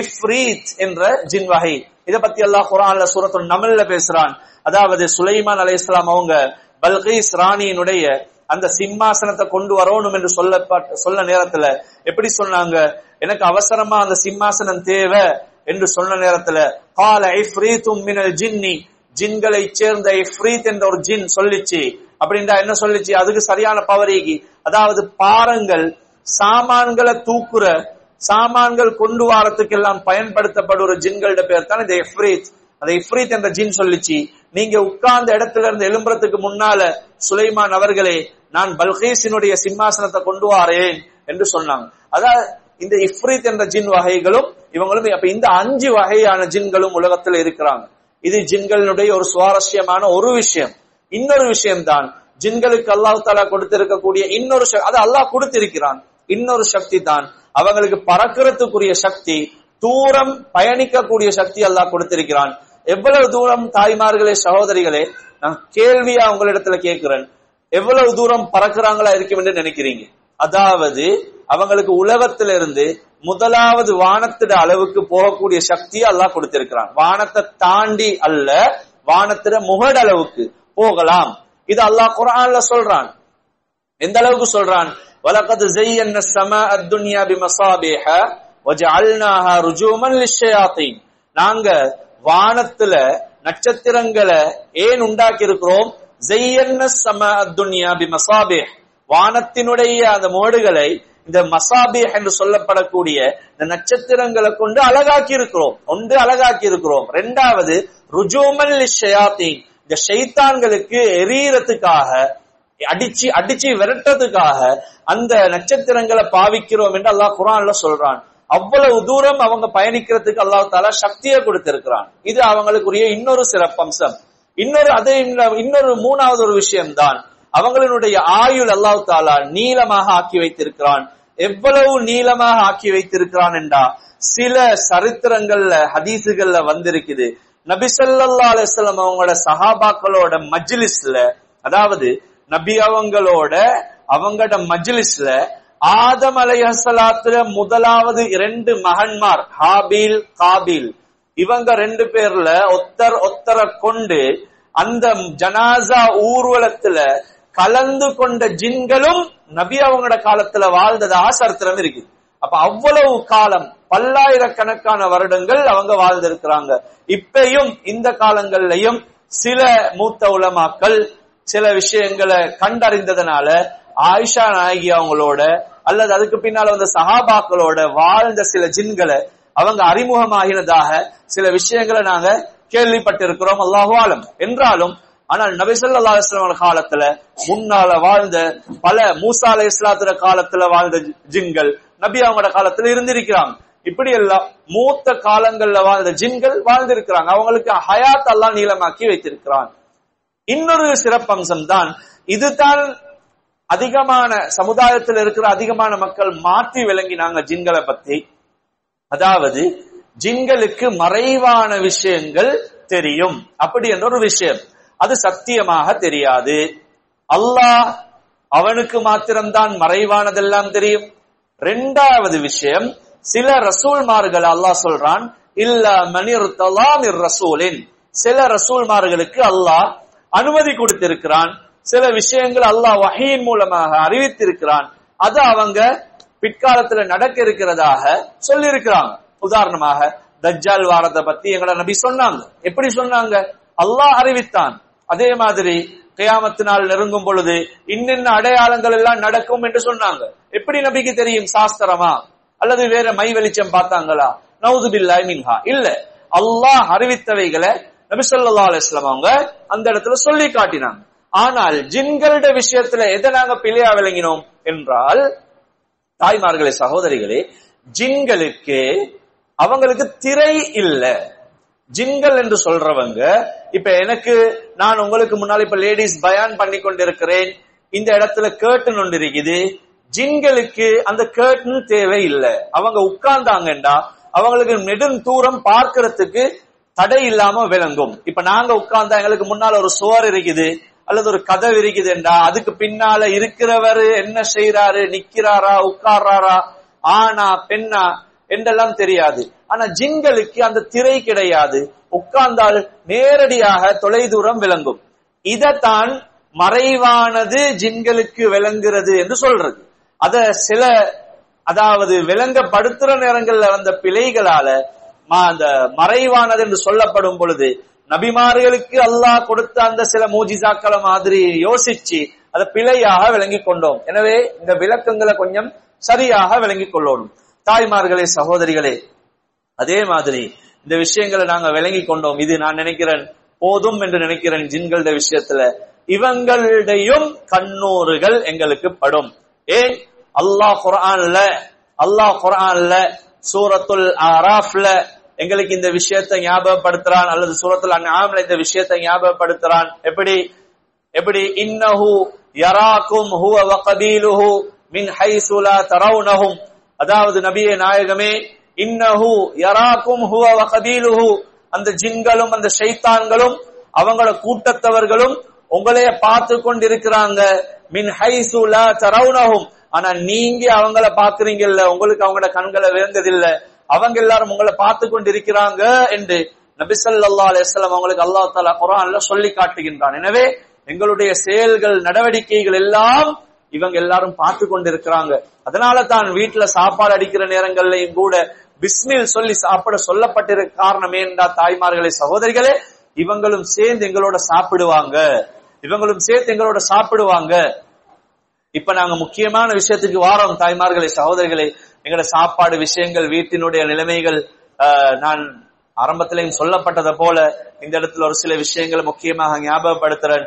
இஃப்ரீத் என்ற ஜின் வகை. இத பத்தி அல்லாஹ் குர்ஆன்ல சூரத்துல் நம்ல்ல பேசுறான். அதாவது சுலைமான் அலைஹிஸ்ஸலாம் அவங்க பல்கீஸ் ராணியினுடைய அந்த சிம்மாசனத்தை கொண்டு வரணும் என்று சொல்ல நேரத்துல எப்படி சொன்னாங்க, எனக்கு அவசரமா அந்த சிம்மாசனம் தேவை என்று சொன்ன நேரத்துல கால இஃப்ரீத்தும் மினல் ஜின்னி, ஜின்களை சேர்ந்த இஃப்ரீத் என்ற ஒரு ஜின் சொல்லிச்சு. அப்படின்னா என்ன சொல்லிச்சு, அதுக்கு சரியான பவரீகி, அதாவது பாரங்கள் சாமான்களை தூக்குற சாமான்கள் கொண்டு வாரத்துக்கு எல்லாம் பயன்படுத்தப்படும் ஒரு ஜின்களோட பேர் தான் இந்த இஃப்ரீத். அந்த இஃப்ரீத் என்ற ஜின் சொல்லிச்சு, நீங்க உட்கார்ந்த இடத்துல இருந்து எழும்புறதுக்கு முன்னால சுலைமான் அவர்களே, நான் பல்கீஸினுடைய சிம்மாசனத்தை கொண்டு வாரேன் என்று சொன்னாங்க. அதாவது இந்த இஃப்ரீத் என்ற ஜின் வகைகளும் இவங்களும், அப்ப இந்த 5 வகையான ஜின்களும் உலகத்துல இருக்கிறாங்க. இது ஜின்களுடைய ஒரு சுவாரஸ்யமான ஒரு விஷயம். இன்னொரு விஷயம் தான் ஜின்களுக்கு அல்லாஹ் தஆலா கொடுத்திருக்கக்கூடிய இன்னொரு அது அல்லாஹ் கொடுத்திருக்கிறான் இன்னொரு சக்தி தான் அவங்களுக்கு பறக்கிறதுக்குரிய சக்தி, தூரம் பயணிக்கக்கூடிய சக்தி அல்லாஹ் கொடுத்திருக்கிறான். எவ்வளவு தூரம் தாய்மார்களே சகோதரிகளே, நான் கேள்வியா உங்களிடத்துல கேட்கிறேன், எவ்வளவு தூரம் பறக்கிறாங்களா இருக்கும் என்று நினைக்கிறீங்க? அதாவது அவங்களுக்கு உலகத்திலிருந்து முதலாவது வானத்திட அளவுக்கு போகக்கூடிய சக்தியை அல்லாஹ் கொடுத்திருக்கிறான். வானத்தை தாண்டி அல்ல, வானத்திட முகடு அளவுக்கு போகலாம். இது அல்லாஹ் குர்ஆன்ல சொல்றான். எந்த அளவுக்கு சொல்றான், வலகத் ஸய்யன்னா ஸமாஅ துன்யா பிமஸாபிஹ வஜஅல்னாஹா ருஜூமன் லிஷ்ஷயாத்தீன். நாங்க வானத்துல நட்சத்திரங்களை ஏன் உண்டாக்கி இருக்கிறோம்? ஸய்யன்னா ஸமாஅ துன்யா பிமஸாபிஹ், வானத்தினுடைய அந்த மோடுகளை இந்த மசாபிஹ் என்று சொல்லப்படக்கூடிய இந்த நட்சத்திரங்களை கொண்டு அழகாக்கி இருக்கிறோம். ஒன்று அழகாக்கி இருக்கிறோம், இரண்டாவது ருஜூமன் லிஷ்ஷயாத்தீன், இந்த ஷைத்தான்களுக்கு எரியறதுக்காக அடிச்சு அடிச்சு விரட்டதுக்காக அந்த நட்சத்திரங்களை பாவிக்கிறோம் என்று அல்லாஹ் குர்ஆன்ல சொல்றான். அவ்வளவு தூரம் அவங்க பயணிக்கிறதுக்கு அல்லாஹ் தஆலா சக்தியை கொடுத்திருக்கிறான். இது அவங்களுக்குரிய இன்னொரு சிறப்பம்சம். இன்னொரு 3வது ஒரு விஷயம் தான், அவங்களுடைய ஆயுள் அல்லாஹ் தஆலா நீளமாக ஆக்கி வைத்திருக்கிறான். எவ்வளவு நீளமாக ஆக்கி வைத்திருக்கிறான் என்றா, சில சரித்திரங்கள்ல ஹதீசுகள்ல வந்திருக்குது, நபி ஸல்லல்லாஹு அலைஹி வஸல்லம் அவங்களோட சஹாபாக்களோட மஜ்லிஸ்ல, அதாவது நபி அவங்களோட மஜ்லிஸ்ல ஆதம் அலைஹிஸ்ஸலாத்துல முதலாவது 2 மகன்மார் ஹாபீல் காபீல், இவங்க 2 பேர்ல ஒத்தரை கொண்டு அந்த ஜனாசா ஊர்வலத்துல கலந்து கொண்ட ஜின்களும் நபி அவங்களோட காலத்துல வாழ்ந்ததாக சரித்திரம் இருக்கு. அப்ப அவ்வளவு காலம், பல்லாயிரக்கணக்கான வருடங்கள் அவங்க வாழ்ந்திருக்கிறாங்க. இப்பயும் இந்த காலங்கள்லயும் சில மூத்த உலமாக்கள் சில விஷயங்களை கண்டறிந்ததுனால ஆயிஷா நாயகி அவங்களோட அல்லது அதுக்கு பின்னால வந்த சஹாபாக்களோட வாழ்ந்த சில ஜின்களை அவங்க அறிமுகமாகினதாக சில விஷயங்களை நாங்க கேள்விப்பட்டிருக்கிறோம். அல்லாஹு ஆலம். என்றாலும் ஆனால் நபி ஸல்லல்லாஹு அலைஹி வஸல்லம் காலத்துல முன்னால வாழ்ந்த பல மூசா அலைஹிஸ்ஸலாத்து காலத்துல வாழ்ந்த ஜின்கள் நபி அவங்களோட காலத்துல இருந்திருக்கிறாங்க. இப்படி எல்லாம் மூத்த காலங்கள்ல வாழ்ந்த ஜின்கள் வாழ்ந்திருக்கிறாங்க. அவங்களுக்கு ஹயாத் அல்லாஹ் நீளமாக்கி வைத்திருக்கிறான். இன்னொரு சிறப்பம்சம் தான், இதுதான் அதிகமான சமுதாயத்தில் இருக்கிற அதிகமான மக்கள் மாற்றி விளங்கினாங்க ஜின்களை பத்தி. அதாவது ஜின்களுக்கு மறைவான விஷயங்கள் தெரியும் அப்படி என்ற ஒரு விஷயம், அது சத்தியமாக தெரியாது. அல்லாஹ் அவனுக்கு மாத்திரம்தான் மறைவானதெல்லாம் தெரியும். 2வது விஷயம், சில ரசூல்மார்கள் அல்லாஹ் சொல்றான், இல்லா மனிர்தலா மிர் ரசூலின், சில ரசூல்மார்களுக்கு அல்லாஹ் அனுமதி கொடுத்திருக்கிறான், சில விஷயங்கள் அல்லாஹ் வஹீயின் மூலமாக அறிவித்திருக்கிறான், அது அவங்க பிற்காலத்துல நடக்க இருக்கிறதாக சொல்லி இருக்கிறாங்க. உதாரணமாக தஜ்ஜால் வாரத்தை பத்தி எங்கட நபி சொன்னாங்க. எப்படி சொன்னாங்க? அல்லாஹ் அறிவித்தான். அதே மாதிரி கியாமத்து நாள் நெருங்கும் பொழுது இன்னென்ன அடையாளங்கள் எல்லாம் நடக்கும் என்று சொன்னாங்க. எப்படி நபிக்கு தெரியும்? சாஸ்திரமா அல்லது வேற மை வெளிச்சம் பார்த்தாங்களா? நவுது பில்லாஹி மின்ஹா. இல்ல, அல்லாஹ் அறிவித்தவைகளை நபி ஸல்லல்லாஹு அலைஹி வஸல்லம் அவங்க அந்த இடத்துல சொல்லி காட்டினாங்க. ஆனால் ஜின்களோட விஷயத்துல எதை நாங்க பிழையா விளங்கினோம் என்றால், தாய்மார்களே சகோதரிகளே, ஜின்களுக்கு அவங்களுக்கு திரை இல்ல. ஜின்கள் என்று சொல்றவங்க, இப்ப நான் உங்களுக்கு முன்னால இப்ப லேடிஸ் பயான் பண்ணி கொண்டிருக்கிறேன், இந்த இடத்துல கேர்டன் ஒன்று இருக்குது. ஜின்களுக்கு அந்த கேர்டன் தேவை இல்லை. அவங்க உட்கார்ந்தாங்கண்டா அவங்களுக்கு நெடும் தூரம் பார்க்கறதுக்கு தடை இல்லாம விளங்கும். இப்ப நாங்க உட்கார்ந்தா எங்களுக்கு முன்னால ஒரு சுவர் இருக்குது அல்லது ஒரு கதவு இருக்குதுண்டா அதுக்கு பின்னால இருக்கிறவர் என்ன செய்யறாரு, நிக்கிறாரா, உட்கார்றாரா, ஆனா பெண்ணா என்றெல்லாம் தெரியாது. ஆனா ஜின்களுக்கு அந்த திரை கிடையாது, உட்கார்ந்தால் நேரடியாக தொலைதூரம் விளங்கும். இதத்தான் மறைவானது ஜின்களுக்கு விளங்குறது என்று சொல்றது. அத சில அதாவது விளங்கப்படுத்துற நேரங்கள்ல வந்த பிழைகளால அந்த மறைவானது என்று சொல்லப்படும் பொழுது நபிமார்களுக்கு அல்லாஹ் கொடுத்த அந்த சில மூஜிசாக்களை மாதிரி யோசிச்சு அதை பிழையாக விளங்கி கொண்டோம். எனவே இந்த விளக்கங்களை கொஞ்சம் சரியாக விளங்கிக் கொள்ளணும். தாய்மார்களே, சகோதரிகளே, அதே மாதிரி இந்த விஷயங்களை நாங்க விளங்கி கொண்டோம். இது நான் நினைக்கிறேன் போதும் என்று நினைக்கிறேன். ஜின்களுடைய விஷயத்துல இவங்களுடையும் கண்ணூறுகள் எங்களுக்கு படும். ஏன் அல்லாஹ் குர்ஆன்ல சூரத்துல் ஆராஃப்ல எங்களுக்கு இந்த விஷயத்தை ஞாபகப்படுத்துறான், அல்லது சூரத்துல் அன்ஆம்ல இந்த விஷயத்தை ஞாபகப்படுத்துறான். எப்படி இன்னஹு யராக்கும் ஹுவ வ கபீலுஹு மின் ஹைசு லா தரவுனஹும். அதாவது நபியே நாயகமே, இன்னஹு யராக்கும் ஹுவ வ கபீலுஹு, அந்த ஜின்களும் அந்த ஷைத்தான்களும் அவங்களோட கூட்டத்தவர்களும் உங்களைய பார்த்து கொண்டிருக்கிறாங்க. மின் ஹைசு லா தரவுனஹும், ஆனா நீங்க அவங்கள பாக்குறீங்கல்ல, உங்களுக்கு அவங்களோட கண்களை விளங்குதில்ல, அவங்க எல்லாரும் உங்களை பார்த்து கொண்டிருக்கிறாங்க என்று நபி ஸல்லல்லாஹு அலைஹி வஸல்லம் அவங்களுக்கு அல்லாஹ் தஆலா குர்ஆன்ல சொல்லி காட்டுகின்றான். எனவே எங்களுடைய செயல்கள், நடவடிக்கைகள் எல்லாம் இவங்க எல்லாரும் பார்த்து கொண்டிருக்கிறாங்க. அதனால தான் வீட்டுல சாப்பாடு அடிக்கிற நேரங்கள்லையும் கூட பிஸ்மில் சொல்லி சாப்பிட சொல்லப்பட்டிருக்க காரணம் ஏண்டா தாய்மார்களே, சகோதரிகளே, இவங்களும் சேர்ந்து எங்களோட சாப்பிடுவாங்க. இப்ப நாங்க முக்கியமான விஷயத்துக்கு வாரோம். தாய்மார்களே, சகோதரிகளே, எங்களோட சாப்பாடு விஷயங்கள், வீட்டினுடைய நிலைமைகள், நான் ஆரம்பத்திலையும் சொல்லப்பட்டதை போல இந்த இடத்துல ஒரு சில விஷயங்களை முக்கியமாக ஞாபகப்படுத்துறேன்.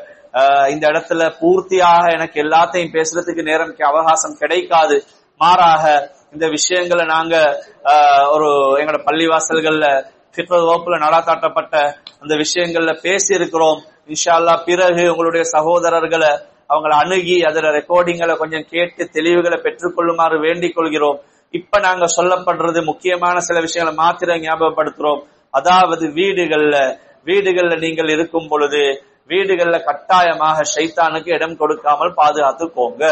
இந்த இடத்துல பூர்த்தியாக எனக்கு எல்லாத்தையும் பேசுறதுக்கு நேரம் அவகாசம் கிடைக்காது. மாறாக இந்த விஷயங்களை நாங்க ஒரு எங்களோட பள்ளிவாசல்கள்ல ஃபிக்ஹ் வகுப்புல நடாத்தாட்டப்பட்ட அந்த விஷயங்கள்ல பேசி இருக்கிறோம். இன்ஷா அல்லாஹ் பிறகு உங்களுடைய சகோதரர்களை அவங்களை அணுகி அதோட ரெக்கார்டிங்களை கொஞ்சம் கேட்டு தெளிவுகளை பெற்றுக்கொள்ளுமாறு வேண்டிக் கொள்கிறோம். இப்ப நாங்க சொல்லப்படுறது முக்கியமான சில விஷயங்களை மாத்திர ஞாபகப்படுத்துறோம். அதாவது வீடுகள்ல நீங்கள் இருக்கும் பொழுது வீடுகள்ல கட்டாயமாக ஷைத்தானுக்கு இடம் கொடுக்காமல் பாதுகாத்துக்கோங்க.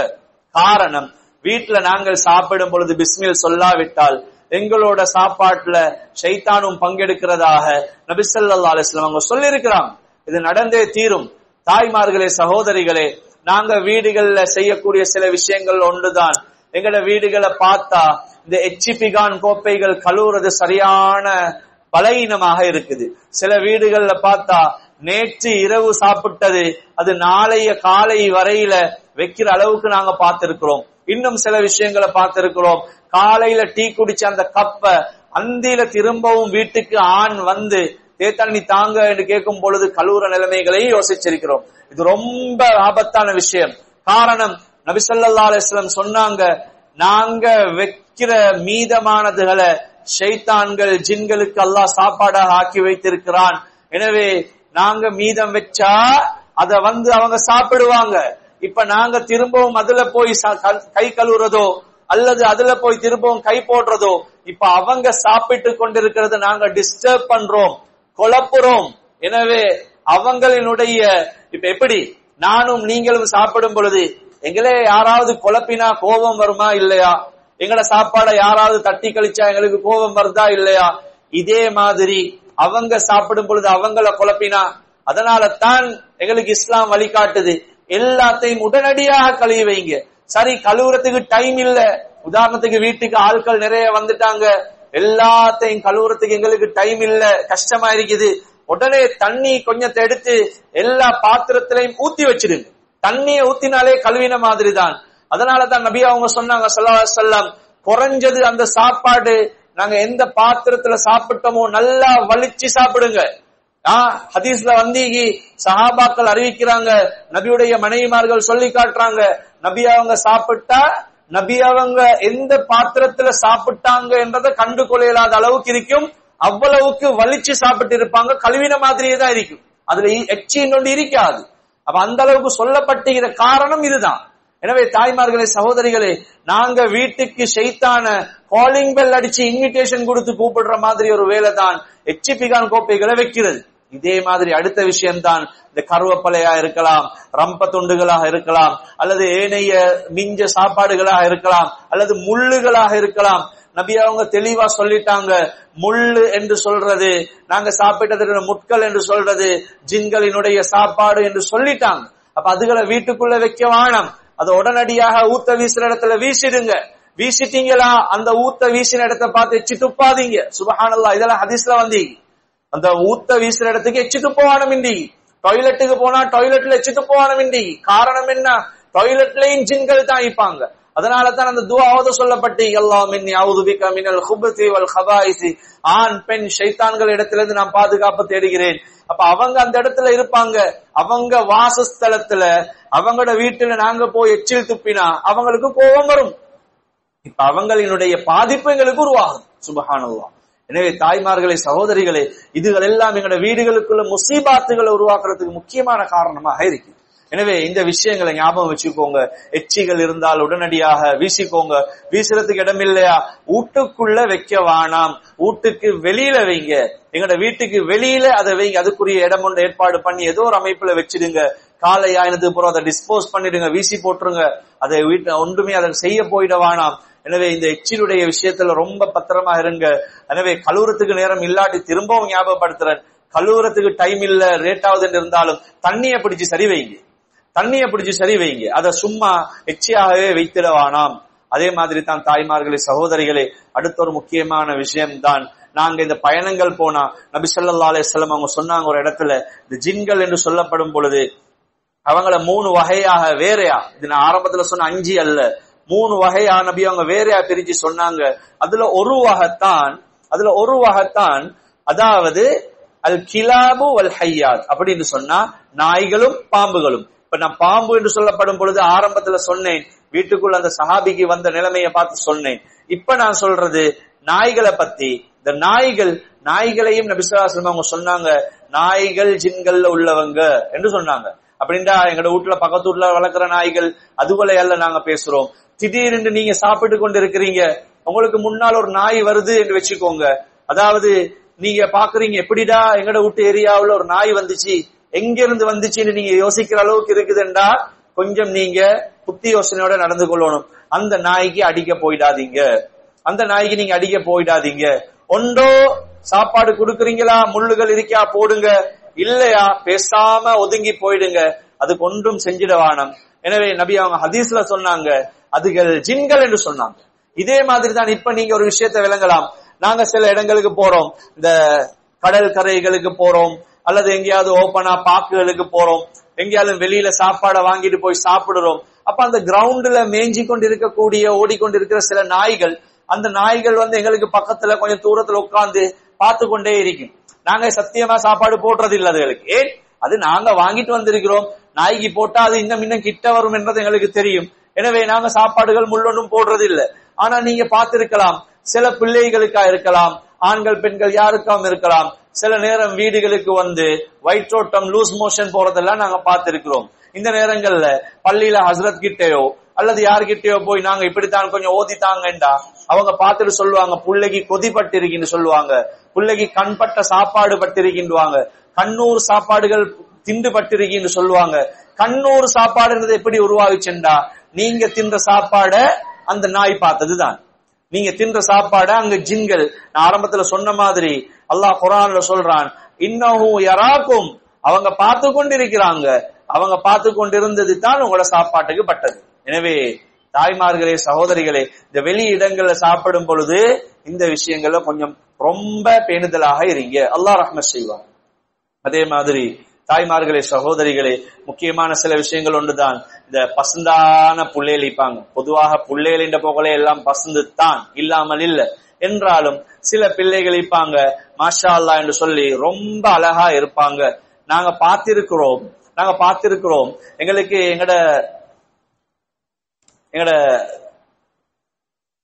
காரணம், வீட்டுல நாங்கள் சாப்பிடும் பொழுது பிஸ்மில் சொல்லாவிட்டால் எங்களோட சாப்பாட்டுல ஷைத்தானும் பங்கெடுக்கிறதாக நபி ஸல்லல்லாஹு அலைஹி வஸல்லம் அவங்க சொல்லி இருக்கிறாங்க. இது நடந்தே தீரும். தாய்மார்களே, சகோதரிகளே, நாங்க வீடுகள்ல செய்யக்கூடிய சில விஷயங்கள் ஒன்றுதான். எங்கட வீடுகளை பார்த்தா இந்த எச்சிபிகான் கோப்பைகள் கழுவுறது சரியான பலவீனமாக இருக்குது. சில வீடுகள்ல பார்த்தா நேற்று இரவு சாப்பிட்டது அது நாளைய காலை வரையில வைக்கிற அளவுக்கு நாங்க பார்த்திருக்கிறோம். இன்னும் சில விஷயங்களை பார்த்திருக்கிறோம். காலையில டீ குடிச்ச அந்த கப்ப அந்தியில திரும்பவும் வீட்டுக்கு ஆண் வந்து தேத்தண்ணி தாங்க என்று கேட்கும் பொழுது கழுவுற நிலைமைகளையும் யோசிச்சிருக்கிறோம். இது ரொம்ப ஆபத்தான விஷயம். காரணம், நபி ஸல்லல்லாஹு அலைஹி வஸல்லம் சொன்னாங்க, நாங்க வைக்கிற மீதமானதுகளை ஷைத்தான்கள், ஜின்களுக்கு அல்லாஹ் சாப்பாடாக ஆக்கி வைத்திருக்கிறான். எனவே நாங்க மீதம் வச்சா அத அவங்க சாப்பிடுவாங்க. இப்ப நாங்க திரும்பவும் அதுல போய் கை கழுவுறதோ அல்லது அதுல போய் திரும்பவும் கை போடுறதோ, இப்ப அவங்க சாப்பிட்டு கொண்டிருக்கிறத நாங்க டிஸ்டர்ப் பண்றோம், குழப்புறோம். எனவே அவங்களினுடைய இப்ப எப்படி நானும் நீங்களும் சாப்பிடும் பொழுது எங்களே யாராவது குழப்பினா கோபம் வருமா இல்லையா? எங்களோட சாப்பாடை யாராவது தட்டி கழிச்சா எங்களுக்கு கோபம் வருதா இல்லையா? இதே மாதிரி அவங்க சாப்பிடும் பொழுது அவங்கள குழப்பினா, அதனால தான் எங்களுக்கு இஸ்லாம் வழிகாட்டுது, எல்லாத்தையும் உடனடியாக கழுவி வைங்க. சரி, கழுவுறதுக்கு டைம் இல்ல, உதாரணத்துக்கு வீட்டுக்கு ஆட்கள் நிறைய வந்துட்டாங்க, எல்லாத்தையும் கழுவுறதுக்கு எங்களுக்கு டைம் இல்ல, கஷ்டமா இருக்குது, உடனே தண்ணி கொஞ்சத்தை எடுத்து எல்லா பாத்திரத்திலையும் ஊத்தி வச்சிடுங்க. தண்ணியை ஊத்தினாலே கழுவின மாதிரி தான். அதனால தான் நபி அவங்க சொன்னாங்க ஸல்லல்லாஹு அலைஹி வஸல்லம், குறைஞ்சது அந்த சாப்பாடு நாங்க எந்த பாத்திரத்துல சாப்பிட்டோமோ நல்லா வலிச்சு சாப்பிடுங்க. ஹதீஸ்ல வந்தீங்கி சஹாபாக்கள் அறிவிக்கிறாங்க, நபியுடைய மனைவிமார்கள் சொல்லி காட்டுறாங்க, நபி அவங்க சாப்பிட்டா நபி அவங்க எந்த பாத்திரத்துல சாப்பிட்டாங்க என்றதை கண்டு கொள்ளையில்லாத அளவுக்கு இருக்கும். அவ்வளவுக்கு வலிச்சு சாப்பிட்டு இருப்பாங்க, கழுவின மாதிரியே தான் இருக்கும், அதுல எச்சின்னு ஒன்று இருக்காது. அப்ப அந்த அளவுக்கு சொல்லப்பட்டுகிற காரணம் இதுதான். எனவே தாய்மார்களே, சகோதரிகளே, நாங்க வீட்டுக்கு ஷைத்தான காலிங் பெல் அடிச்சு இன்விடேஷன் கொடுத்து கூப்பிடுற மாதிரி ஒரு வேலை தான் எச்சிபிகான் கோப்பைகளை வைக்கிறது. இதே மாதிரி அடுத்த விஷயம்தான் இந்த கருவேப்பிலையா இருக்கலாம், ரம்ப துண்டுகளாக இருக்கலாம், அல்லது ஏனைய மிஞ்ச சாப்பாடுகளாக இருக்கலாம், அல்லது முள்ளுகளாக இருக்கலாம். நபி அவங்க தெளிவா சொல்லிட்டாங்க, முள்ளு என்று சொல்றது நாங்க சாப்பிட்டது, முட்கள் என்று சொல்றது ஜின்களினுடைய சாப்பாடு என்று சொல்லிட்டாங்க. அப்ப அதுகளை வீட்டுக்குள்ள வைக்க வேணாம், அதை உடனடியாக ஊத்த வீசுற இடத்துல வீசிடுங்க. வீசிட்டீங்களா, அந்த ஊத்த வீசின இடத்தை பார்த்து எச்சி துப்பாதீங்க. சுபஹானல்லாஹ், இதெல்லாம் ஹதீஸ்ல வந்தீங்க. அந்த ஊத்த வீசுற இடத்துக்கு எச்சி துப்பவானம் இண்டி, டாய்லெட்டுக்கு போனா டாய்லெட்ல எச்சி துப்பவானம் இண்டி. காரணம் என்ன? டாய்லெட்லயும் ஜின்கள் தான் இருப்பாங்க. அதனால தான் அந்த துஆவது சொல்லப்பட்டு, அல்லாஹும்ம இன்னி அஊது பிக மினல் குபுதி வல் கபாயிசி, ஆண் பெண் ஷைத்தான்கள் இடத்திலிருந்து நான் பாதுகாப்பு தேடுகிறேன். அப்ப அவங்க அந்த இடத்துல இருப்பாங்க, அவங்க வாசஸ்தலத்துல அவங்களோட வீட்டுல நாங்க போய் எச்சில் துப்பினா அவங்களுக்கு கோபம் வரும். இப்ப அவங்களினுடைய பாதிப்பு எங்களுக்கு உருவாகும். சுபஹானல்லாஹ். எனவே தாய்மார்களே, சகோதரிகளே, இதுகள் எல்லாம் எங்களோட வீடுகளுக்குள்ள முசீபாத்துகளை உருவாக்குறதுக்கு முக்கியமான காரணமாக இருக்கு. எனவே இந்த விஷயங்களை ஞாபகம் வச்சுக்கோங்க. எச்சிகள் இருந்தால் உடனடியாக வீசிக்கோங்க. வீசுறதுக்கு இடம் இல்லையா, வீட்டுக்குள்ள வைக்க வேணாம், வீட்டுக்கு வெளியில வைங்க. எங்களோட வீட்டுக்கு வெளியில அதை வைங்க, அதுக்குரிய இடம் ஒன்று ஏற்பாடு பண்ணி ஏதோ ஒரு அமைப்புல வச்சிடுங்க. காலை ஆயினதுக்கு அப்புறம் அதை டிஸ்போஸ் பண்ணிடுங்க, வீசி போட்டுருங்க. அதை வீட்டு ஒன்றுமே அதை செய்ய போயிட வேணாம். எனவே இந்த எச்சிலுடைய விஷயத்துல ரொம்ப பத்திரமா இருங்க. எனவே கழுவுறதுக்கு நேரம் இல்லாட்டி திரும்பவும் ஞாபகப்படுத்துறேன், கழுவுறதுக்கு டைம் இல்ல, ரேட்டாவது இருந்தாலும் தண்ணியை பிடிச்சு சரி வைங்க, தண்ணியை பிடிச்சு சரி வைங்க. அதை சும்மா எச்சியாகவே வைத்திடவானாம். அதே மாதிரி தான் தாய்மார்களே, சகோதரிகளே, அடுத்த ஒரு முக்கியமான விஷயம் தான், நாங்க இந்த பயணங்கள் போனா நபி ஸல்லல்லாஹு அலைஹி வஸல்லம் அவங்க சொன்னாங்க ஒரு இடத்துல, இந்த ஜின்கள் என்று சொல்லப்படும் பொழுது அவங்கள 3 வகையாக வேறையா, இது நான் ஆரம்பத்துல சொன்ன 5 அல்ல, 3 வகையா நபி அவங்க வேறையா பிரிச்சு சொன்னாங்க. அதுல ஒரு வகைத்தான் அதாவது அல் கிலாபு வல் ஹய்யாத் அப்படின்னு சொன்னா நாய்களும் பாம்புகளும். இப்ப நான் பாம்பு என்று சொல்லப்படும் பொழுது ஆரம்பத்துல சொன்னேன், வீட்டுக்குள்ள அந்த சஹாபிக்கு வந்த நிலைமையை பார்த்து சொன்னேன். இப்ப நான் சொல்றது நாய்களை பத்தி. இந்த நாய்களையும் நபி ஸல்லல்லாஹு அலைஹி வஸல்லம் அவங்க சொன்னாங்க, நாய்கள் ஜின்கள்ல உள்ளவங்க என்று சொன்னாங்க. அப்படின்னா எங்களோட வீட்டுல பக்கத்து வீட்டுல வளர்க்கிற நாய்கள் அதுகளை அல்ல நாங்க பேசுறோம். திடீரென்று நீங்க சாப்பிட்டு கொண்டு இருக்கிறீங்க, உங்களுக்கு முன்னால் ஒரு நாய் வருது என்று வச்சுக்கோங்க. அதாவது நீங்க பாக்குறீங்க, எப்படிடா எங்கட வீட்டு ஏரியாவுல ஒரு நாய் வந்துச்சு, எங்க இருந்து வந்துச்சுன்னு நீங்க யோசிக்கிற அளவுக்கு இருக்குதுண்டா, கொஞ்சம் நீங்க புத்தி யோசனையோட நடந்து கொள்ளணும். அந்த நாய்க்கு அடிக்க போயிடாதீங்க, அந்த நாய்க்கு நீங்க அடிக்க போயிடாதீங்க. ஒன்றோ சாப்பாடு கொடுக்குறீங்களா, முள்ளுகள் இருக்கா போடுங்க, இல்லையா பேசாம ஒதுங்கி போயிடுங்க, அதுக்கு ஒன்றும் செஞ்சிடவானம். எனவே நபி அவங்க ஹதீஸ்ல சொன்னாங்க, அதுகள் ஜின்கள் என்று சொன்னாங்க. இதே மாதிரி தான் இப்ப நீங்க ஒரு விஷயத்தை விளங்கலாம். நாங்க சில இடங்களுக்கு போறோம், இந்த கடல் கரைகளுக்கு போறோம், அல்லது எங்கேயாவது ஓப்பனா பார்க்குகளுக்கு போறோம், எங்கேயாவது வெளியில சாப்பாடை வாங்கிட்டு போய் சாப்பிடுறோம். அப்ப அந்த கிரவுண்ட்ல மேய்ஞ்சி கொண்டு இருக்கக்கூடிய ஓடிக்கொண்டிருக்கிற சில நாய்கள், அந்த நாய்கள் எங்களுக்கு பக்கத்துல கொஞ்சம் தூரத்துல உட்கார்ந்து பார்த்து கொண்டே இருக்கும். நாங்க சத்தியமா சாப்பாடு போடுறது இல்லை அதுகளுக்கு. ஏன்? அது நாங்க வாங்கிட்டு வந்திருக்கிறோம், நாய்க்கு போட்டா அது இன்னும் கிட்ட வரும் என்றது எங்களுக்கு தெரியும். எனவே நாங்க சாப்பாடுகள் முள்ளொன்றும் போடுறது இல்லை. ஆனா நீங்க பார்த்திருக்கலாம், சில பிள்ளைகளுக்கா இருக்கலாம், ஆண்கள் பெண்கள் யாருக்காம் இருக்கலாம், சில நேரம் வீடுகளுக்கு வயிற்றோட்டம் லூஸ் மோஷன் போறதெல்லாம் நாங்க பார்த்திருக்கிறோம். இந்த நேரங்கள்ல பள்ளியில ஹஸ்ரத் கிட்டேயோ அல்லது யாருகிட்டயோ போய் நாங்க இப்படித்தான் கொஞ்சம் ஓதித்தாங்கண்டா அவங்க பார்த்துட்டு சொல்லுவாங்க, புள்ளைக்கு கொதிப்பட்டு இருக்குன்னு சொல்லுவாங்க, புள்ளைக்கு கண்பட்ட சாப்பாடு பட்டிருக்கின்றாங்க, கண்ணூர் சாப்பாடுகள் திண்டு பட்டிருக்கின்னு சொல்லுவாங்க. கண்ணூர் சாப்பாடுன்றது எப்படி உருவாகிச்சென்றா, நீங்க தின்ற சாப்பாட அந்த நாய் பார்த்ததுதான். நீங்க தின்ற சாப்பாட அங்க ஜின்கள், நான் ஆரம்பத்துல சொன்ன மாதிரி அல்லாஹ் குர்ஆன்ல சொல்றான், இன்னஹு யராக்கும், அவங்க பார்த்து கொண்டிருக்கிறாங்க, அவங்க பார்த்து கொண்டிருந்தது தான் உங்களோட சாப்பாட்டுக்கு பட்டது. எனவே தாய்மார்களே, சகோதரிகளே, இந்த வெளி இடங்கள்ல சாப்பிடும் பொழுது இந்த விஷயங்கள்ல கொஞ்சம் ரொம்ப பேணுதலாக இருங்க, அல்லாஹ் ரஹ்மத் செய்வார். அதே மாதிரி தாய்மார்களே, சகோதரிகளே, முக்கியமான சில விஷயங்கள் ஒன்றுதான், இந்த பசுந்தான புள்ளைகள் இருப்பாங்க. பொதுவாக புள்ளைகள் என்ற போகலே எல்லாம் பசுந்து தான், இல்லாமல் இல்ல என்றாலும் சில பிள்ளைகள் இருப்பாங்க, மாஷா அல்லாஹ் என்று சொல்லி ரொம்ப அழகா இருப்பாங்க. நாங்க பார்த்திருக்கிறோம். எங்களுக்கு எங்கட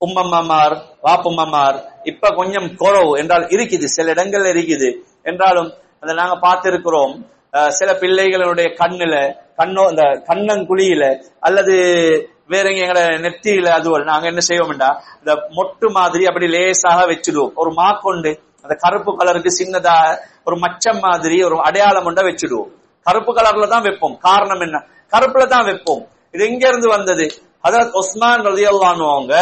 உம்மம்மார் வாப்பும்மமார் இப்ப கொஞ்சம் குறவு என்றால் இருக்குது, சில இடங்கள்ல இருக்குது என்றாலும் அதை நாங்க பார்த்திருக்கிறோம். சில பிள்ளைகளுடைய இந்த கண்ணங்குழியில அல்லது வேற எங்கட நெத்தியில அதுவல் நாங்க என்ன செய்வோம்டா, இந்த மொட்டு மாதிரி அப்படி லேசாக வச்சிடுவோம். ஒரு மாக்கொண்டு அந்த கருப்பு கலருக்கு சின்னதா ஒரு மச்சம் மாதிரி ஒரு அடையாளம் ஒன்றை வச்சுடுவோம். கருப்பு கலர்ல தான் வைப்போம். காரணம் என்ன? கருப்புல தான் வைப்போம். இது எங்க இருந்து வந்தது? ஹஜ்ரத் உஸ்மான் ரலியல்லாஹு அன்ஹு அவங்க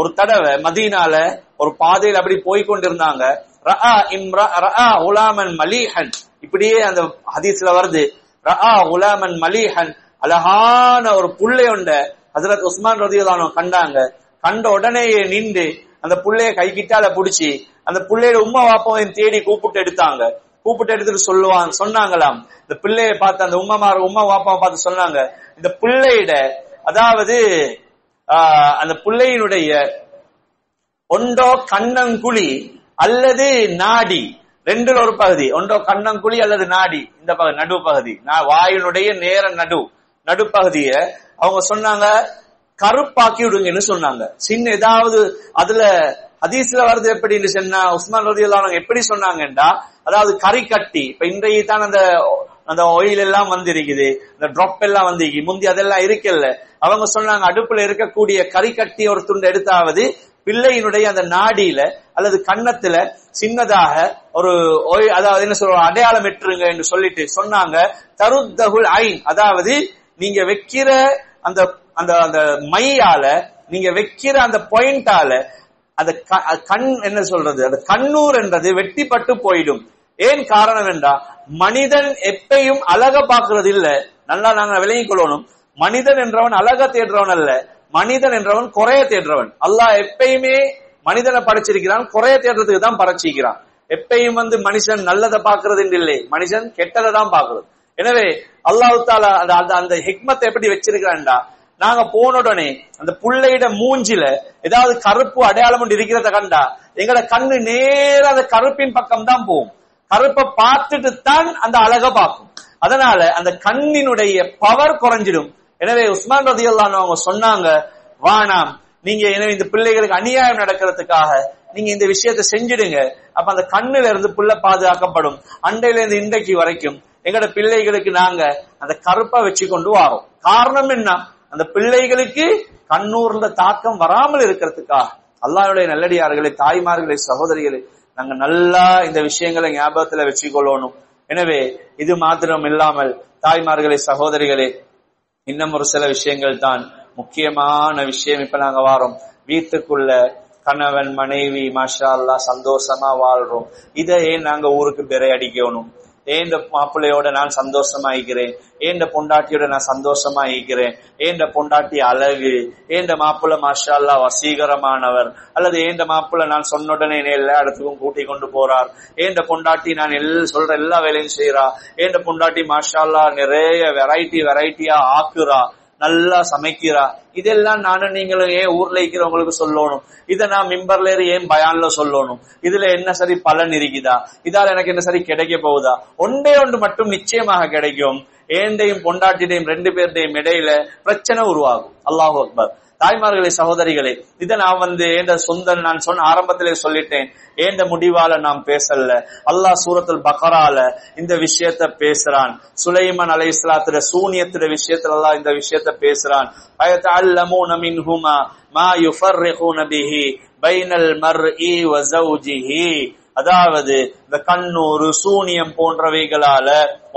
ஒரு தடவை மதீனால ஒரு பாதையில் அப்படி போய் கொண்டிருந்தாங்க. ரஆ குலாமன் மலீஹன், இப்படியே அந்த ஹதீஸ்ல வருது, ரஆ குலாமன் மலீஹன், அழகான ஒரு புள்ளை ஒண்ட ஹஜ்ரத் உஸ்மான் ரலியல்லாஹு அன்ஹு கண்டாங்க. கண்ட உடனேயே நின்று அந்த புள்ளைய கைகிட்டால புடிச்சு அந்த புள்ளையோட உம்மா வாப்பாவையும் தேடி கூப்பிட்டு எடுத்தாங்க. கூப்பிட்டு எடுத்துட்டு சொன்னாங்களாம், இந்த பிள்ளைய பார்த்து அந்த உம்மா வாப்பாவை பார்த்து சொன்னாங்க, இந்த பிள்ளையிட அதாவது அந்த பிள்ளையினுடைய ஒன்றோ கண்ணங்குழி அல்லது நாடி, ரெண்டுல ஒரு பகுதி, ஒன்றோ கண்ணங்குழி அல்லது நாடி, இந்த பகுதி நடு பகுதி, வாயினுடைய நேர நடுப்பகுதிய அவங்க சொன்னாங்க கருப்பாக்கி விடுங்கன்னு சொன்னாங்க. சின்ன ஏதாவது அதுல ஹதீஸ்ல வருது எப்படின்னு சொன்னா, உஸ்மான் ரலியல்லாஹு அன்ஹு எப்படி சொன்னாங்கன்றா, அதாவது கறி கட்டி, இப்ப இன்றைய தான் அந்த ஆயில் எல்லாம் வந்திருக்குது, இந்த ட்ராப் எல்லாம் வந்திருக்கு, முந்தி அதெல்லாம் இருக்கல. அவங்க சொன்னாங்க அடுப்புல இருக்கக்கூடிய கறி கட்டி ஒரு துண்டு எடுத்தாவது பிள்ளையினுடைய அந்த நாடியில அல்லது கன்னத்துல சின்னதாக ஒரு அதாவது என்ன சொல்ற அடையாளம் எட்டுருங்க என்று சொல்லிட்டு சொன்னாங்க. தருத்தகுல் ஐன், அதாவது நீங்க வைக்கிற அந்த அந்த அந்த மையால நீங்க வைக்கிற அந்த பாயிண்டால அந்த கண் என்ன சொல்றது, அந்த கண்ணூர் என்றது வெட்டிப்பட்டு போயிடும். ஏன் காரணம் என்றா, மனிதன் எப்பையும் அழக பாக்குறது இல்ல. நல்லா நாங்க விளங்கிக் கொள்ளணும். மனிதன் என்றவன் அழக தேடுறவன் அல்ல, மனிதன் என்றவன் குறைய தேடுறவன். அல்லாஹ் எப்பயுமே மனிதனை படைச்சிருக்கிறான், குறைய தேடுறதுக்கு தான் படைச்சிக்கிறான். எப்பயும் மனுஷன் நல்லதை பாக்குறது இல்லை, மனுஷன் கெட்டதை தான் பாக்குறது. எனவே அல்லாஹ் தஆலா அந்த ஹிக்மத்தை எப்படி வச்சிருக்கிறான்டா, நாங்க போன உடனே அந்த புள்ளையிட மூஞ்சில ஏதாவது கருப்பு அடையாளம் ஒன்று இருக்கிறத கண்டா எங்கட கண்ணு நேர அந்த கருப்பின் பக்கம் தான் போகும். கருப்பை பார்த்துட்டு தான் அந்த அழக பார்க்கும். அதனால அந்த கண்ணினுடைய பவர் குறைஞ்சிடும். எனவே உஸ்மான் ரலியல்லாஹு அன்ஹு அவங்க சொன்னாங்க, வானாம் நீங்க எனவே இந்த பிள்ளைகளுக்கு அநியாயம் நடக்கிறதுக்காக நீங்க இந்த விஷயத்தை செஞ்சிடுங்க. அப்ப அந்த கண்ணுல இருந்து புள்ள பாதுகாக்கப்படும். அண்டையில இருந்து இன்றைக்கு வரைக்கும் எங்கட பிள்ளைகளுக்கு நாங்க அந்த கருப்பை வச்சு கொண்டு வரோம். காரணம் என்ன? அந்த பிள்ளைகளுக்கு கண்ணூர்ல தாக்கம் வராமல் இருக்கிறதுக்காக. அல்லாஹ்வுடைய நல்லடியார்களே, தாய்மார்களே, சகோதரிகளே, நாங்க நல்லா இந்த விஷயங்களை ஞாபகத்துல வச்சுக்கொள்ளணும். எனவே இது மாத்திரம் இல்லாமல் தாய்மார்களே, சகோதரிகளே, இன்னும் ஒரு சில விஷயங்கள் தான் முக்கியமான விஷயம். இப்ப நாங்க வாரோம் வீட்டுக்குள்ள கணவன் மனைவி மாஷா அல்லாஹ் சந்தோஷமா வாழ்றோம். இதை ஏன் நாங்க ஊருக்கு பெறை அடிக்கணும்? ஏன் மாப்பிள்ளையோட நான் சந்தோஷமா இருக்கிறேன், ஏன் பொண்டாட்டியோட நான் சந்தோஷமா இருக்கிறேன், ஏன் பொண்டாட்டி அழகு, ஏன் மாப்பிள்ளை மாஷா அல்லாஹ் வசீகரமானவர், அல்லது ஏன் மாப்பிள்ளை நான் சொன்ன உடனே எல்லா இடத்துக்கும் கூட்டி கொண்டு போறார், ஏன் பொண்டாட்டி நான் சொல்ற எல்லா வேலையும் செய்யறா, ஏன் பொண்டாட்டி மாஷா அல்லாஹ் நிறைய வெரைட்டியா ஆக்குறா, நல்லா சமைக்கிறா. இதெல்லாம் நானும் நீங்களும் ஏன் ஊர்ல இருக்கிறவங்களுக்கு சொல்லணும்? இதை நான் மிம்பர்ல ஏன் பயான்ல சொல்லணும்? இதுல என்ன சரி பலன் இருக்குதா? இதால எனக்கு என்ன சரி கிடைக்க போகுதா? ஒன்றே ஒன்று மட்டும் நிச்சயமாக கிடைக்கும். ஏண்டையும் பொண்டாட்டிடையும் ரெண்டு பேருடையும் இடையில பிரச்சனை உருவாகும். அல்லாஹு அக்பர். தாய்மார்களே, சகோதரிகளே, இதை நான் ஏண்ட சொந்த நான் சொன்ன ஆரம்பத்திலே சொல்லிட்டேன். ஏண்ட முடிவால நாம் பேசல. அல்லாஹ் சூரத்துல் பக்ரால இந்த விஷயத்த பேசுறான். சுலைமான் அலைஹிஸ்ஸலாத்துடைய சூனியத்துடைய விஷயத்துல அல்லாஹ் இந்த விஷயத்த பேசுறான். ஃபயதஅல்லமூன மின்ஹுமா மா யுஃபர்ரிகுன பிஹி பைனல் மர்இ வ ஸௌஜிஹி. அதாவது இந்த கண்ணூறு சூனியம் போன்றவைகளால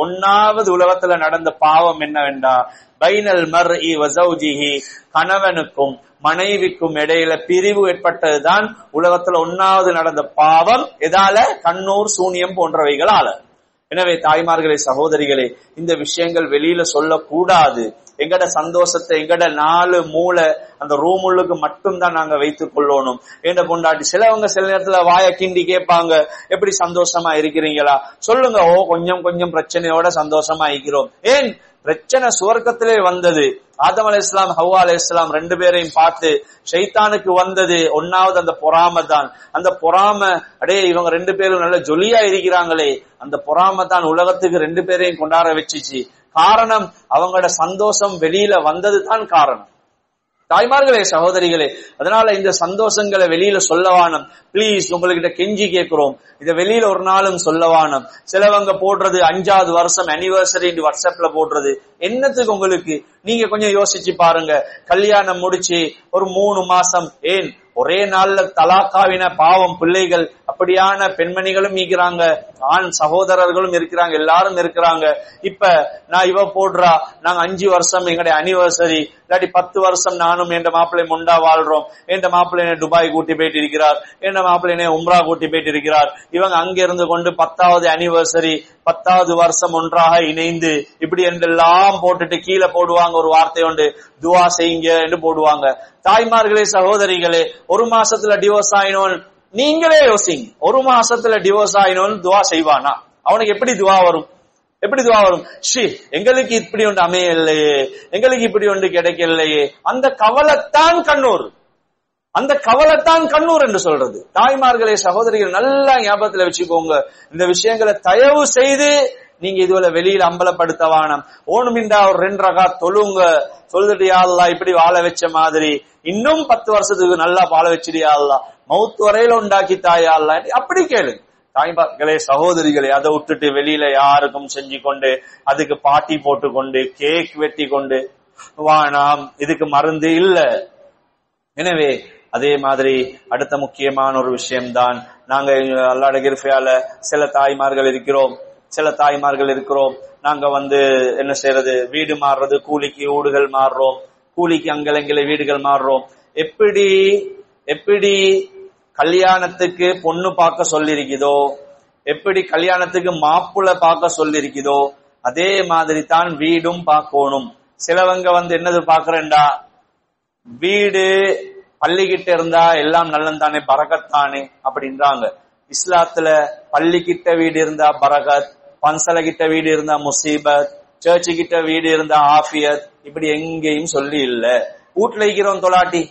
ஒன்னாவது உலகத்துல நடந்த பாவம் என்னவென்றா, பைனல் மர்இ வ ஸௌஜிஹி, கணவனுக்கும் மனைவிக்கும் இடையில பிரிவு ஏற்பட்டதுதான் உலகத்துல ஒன்னாவது நடந்த பாவம். எதால? கண்ணூர் சூனியம் போன்றவைகளால. எனவே தாய்மார்களே, சகோதரிகளே, இந்த விஷயங்கள் வெளியில சொல்லக்கூடாது. எங்கட சந்தோஷத்தை எங்கட 4 மூளை அந்த ரூம் உள்ளுக்கு மட்டும்தான் நாங்க வைத்துக் கொள்ளணும். என்ன பொண்டாட்டி சிலவங்க சில நேரத்துல வாய கிண்டி கேட்பாங்க, எப்படி சந்தோஷமா இருக்கிறீங்களா? சொல்லுங்க, ஓ கொஞ்சம் கொஞ்சம் பிரச்சனையோட சந்தோஷமா இருக்கிறோம். ஏன்? பிரச்சனை சுவர்க்கத்திலே வந்தது. ஆதம் அலைஹிஸ்ஸலாம் ஹவ்வா அலைஹிஸ்ஸலாம் 2 பேரையும் பார்த்து ஷைத்தானுக்கு வந்தது ஒன்னாவது அந்த பொறாமை தான். அந்த பொறாமை, அடே இவங்க 2 பேரும் நல்ல ஜொலியா இருக்கிறாங்களே, அந்த பொறாமை தான் உலகத்துக்கு 2 பேரையும் கொண்டாட வச்சுச்சு. காரணம், அவங்களோட சந்தோஷம் வெளியில வந்தது தான் காரணம். தாய்மார்களே, சகோதரிகளே, அதனால இந்த சந்தோஷங்களை வெளியில சொல்லவானம். பிளீஸ், உங்ககிட்ட கெஞ்சி கேட்கிறோம், இதை வெளியில ஒரு நாளும் சொல்லவானம். சிலவங்க போடுறது 5வது வருஷம் அனிவர்சரி வாட்ஸ்அப்ல போடுறது என்னத்துக்கு உங்களுக்கு? நீங்க கொஞ்சம் யோசிச்சு பாருங்க. கல்யாணம் முடிச்சு ஒரு 3 மாசம், ஏன் ஒரே நாள்ல தலாக்காவின பாவம் பிள்ளைகள், அப்படியான பெண்மணிகளும் இருக்கிறாங்க, ஆண் சகோதரர்களும் இருக்கிறாங்க, எல்லாரும் இருக்கிறாங்க. இப்ப நான் இவ போடுறா, நாங்க 5 வருஷம் எங்களுடைய அனிவர்சரி, இல்லாட்டி 10 வருஷம் நானும் என் மாப்பிள்ளை முண்டா வாழ்றோம், என் மாப்பிள்ளை துபாய் கூட்டி போயிட்டு இருக்கிறார், என் மாப்பிள்ளை உம்ரா கூட்டி போயிட்டு இருக்கிறார், இவங்க அங்க இருந்து கொண்டு 10வது அனிவர்சரி 10வது வருஷம் ஒன்றாக இணைந்து இப்படி என்றெல்லாம் போட்டுட்டு கீழே போடுவாங்க ஒரு வார்த்தை உண்டு, துவா செய்யுங்க என்று போடுவாங்க. தாய்மார்களே, சகோதரிகளே, 1 மாசத்துல டிவோர்ஸ் ஆயினோன் நீங்களே யோசிங்க. 1 மாசத்துல டிவோர்ஸ் ஆயினோன் துவா செய்வானா? அவனுக்கு எப்படி துவா வரும்? எப்படி துவா வரும்? ஸ்ரீ, எங்களுக்கு இப்படி ஒன்று அமைய இல்லையே, எங்களுக்கு இப்படி ஒன்று கிடைக்கலையே. அந்த கவலைத்தான் கண்ணூர், அந்த கவலைத்தான் கண்ணூர் என்று சொல்றது. தாய்மார்களே, சகோதரிகள், நல்லா ஞாபகத்துல வச்சுக்கோங்க. இந்த விஷயங்களை தயவு செய்து நீங்க இதுல வெளியில அம்பலப்படுத்தவானம். ஓணுமின்றா ஒரு 2 ரகாத் தொழுங்க, சொல்லுட்டு யா அல்லாஹ் இப்படி வாழ வச்ச மாதிரி இன்னும் 10 வருஷத்துக்கு நல்லா வாழ வச்சிடியா அல்லாஹ், மவுத் வரையில உண்டாக்கி தாயா அல்லாஹ், அப்படி கேளு. தாய்மார்களே, சகோதரிகளே, அதை விட்டுட்டு வெளியில யாருக்கும் செஞ்சு கொண்டு அதுக்கு பாட்டி போட்டு கொண்டு கேக் வெட்டி கொண்டு வானாம், இதுக்கு மருந்து இல்ல. எனவே அதே மாதிரி அடுத்த முக்கியமான ஒரு விஷயம்தான், நாங்க அல்லாஹ்வுடைய கிருபையால சில தாய்மார்கள் இருக்கிறோம், நாங்க என்ன செய்யறது, வீடு மாறுறது, கூலிக்கு வீடுகள் மாறுறோம், கூலிக்கு அங்கலங்கில வீடுகள் மாறுறோம். எப்படி கல்யாணத்துக்கு பொண்ணு பார்க்க சொல்லிருக்குதோ, எப்படி கல்யாணத்துக்கு மாப்பிள்ளை பார்க்க சொல்லிருக்குதோ, அதே மாதிரி தான் வீடும் பார்க்கணும். சிலவங்க என்னது பாக்குறேன்டா, வீடு பள்ளிக்கிட்ட இருந்தா எல்லாம் நல்லந்தானே, பரகத்தானே அப்படின்றாங்க. இஸ்லாத்துல பள்ளிக்கிட்ட வீடு இருந்தா பரகத், பன்சல கிட்ட வீடு இருந்தா முசீபத், சர்ச்சு கிட்ட வீடு இருந்தா ஆஃபியத், இப்படி எங்கேயும் சொல்லி இல்ல. வீட்டுல இருக்கிறவன் தொலாட்டி,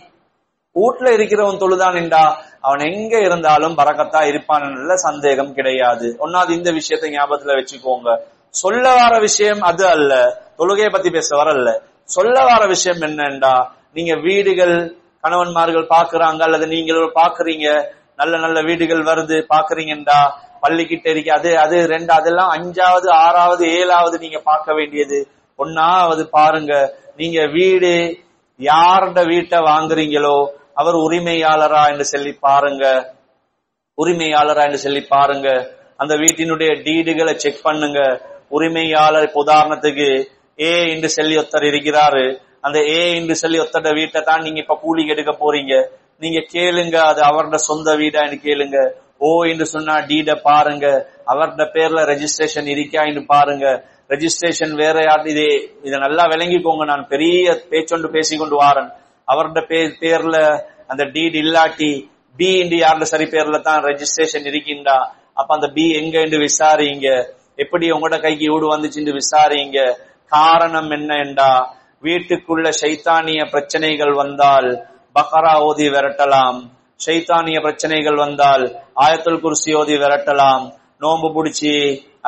வீட்டுல இருக்கிறவன் தொழுதான்டா அவன் எங்க இருந்தாலும் பரக்கத்தா இருப்பான், சந்தேகம் கிடையாது. ஒன்னாவது இந்த விஷயத்தை ஞாபகத்துல வச்சுக்கோங்க. சொல்ல வர விஷயம் அது அல்ல, தொழுகையை பத்தி பேச வரல. சொல்ல வர விஷயம் என்னண்டா, நீங்க வீடுகள் கணவன்மார்கள் பாக்குறாங்க அல்லது நீங்களும் பாக்குறீங்க, நல்ல நல்ல வீடுகள் வருது பாக்குறீங்கடா, பள்ளிக்கிட்ட இருக்கு, அது 2, அதெல்லாம் 5வது 6வது 7வது நீங்க பார்க்க வேண்டியது. 1வது பாருங்க, நீங்க வீடு யாரோட வீட்டை வாங்குறீங்களோ அவர் உரிமையாளரா என்று சொல்லி பாருங்க, உரிமையாளரா என்று சொல்லி பாருங்க. அந்த வீட்டினுடைய டீடுகளை செக் பண்ணுங்க. உரிமையாளர், உதாரணத்துக்கு ஏ என்று சொல்லி ஒருத்தர் இருக்கிறாரு, அந்த ஏ என்று சொல்லி ஒருத்தட வீட்டை தான் நீங்க இப்ப கூலிக்கு எடுக்க போறீங்க. நீங்க கேளுங்க, அது அவரோட சொந்த வீடான்னு கேளுங்க. ஓ என்று சொன்னா டீட பாருங்க, அவரோட பேர்ல ரெஜிஸ்ட்ரேஷன் இருக்கான்னு பாருங்க. ரெஜிஸ்ட்ரேஷன் வேற யாரு, இதை நல்லா விளங்கிக்கோங்க. நான் பெரிய பேச்சொண்டு பேசிக்கொண்டு வாரன். அவரோட பேர்ல அந்த டீட் இல்லாட்டி பி இண்டு யாரோட சரி பேர்ல தான் ரெஜிஸ்ட்ரேஷன் இருக்கின்றா, அப்ப அந்த பி எங்க என்று விசாரிங்க. எப்படி உங்களோட கைக்கு வீடு வந்துச்சுன்னு விசாரிங்க. காரணம் என்னண்டா, வீட்டுக்குள்ள ஷைத்தானிய பிரச்சனைகள் வந்தால் பக்ரா ஓதி விரட்டலாம், ஷைத்தானிய பிரச்சனைகள் வந்தால் ஆயத்துல் குர்சி ஓதி விரட்டலாம், நோன்பு பிடிச்சி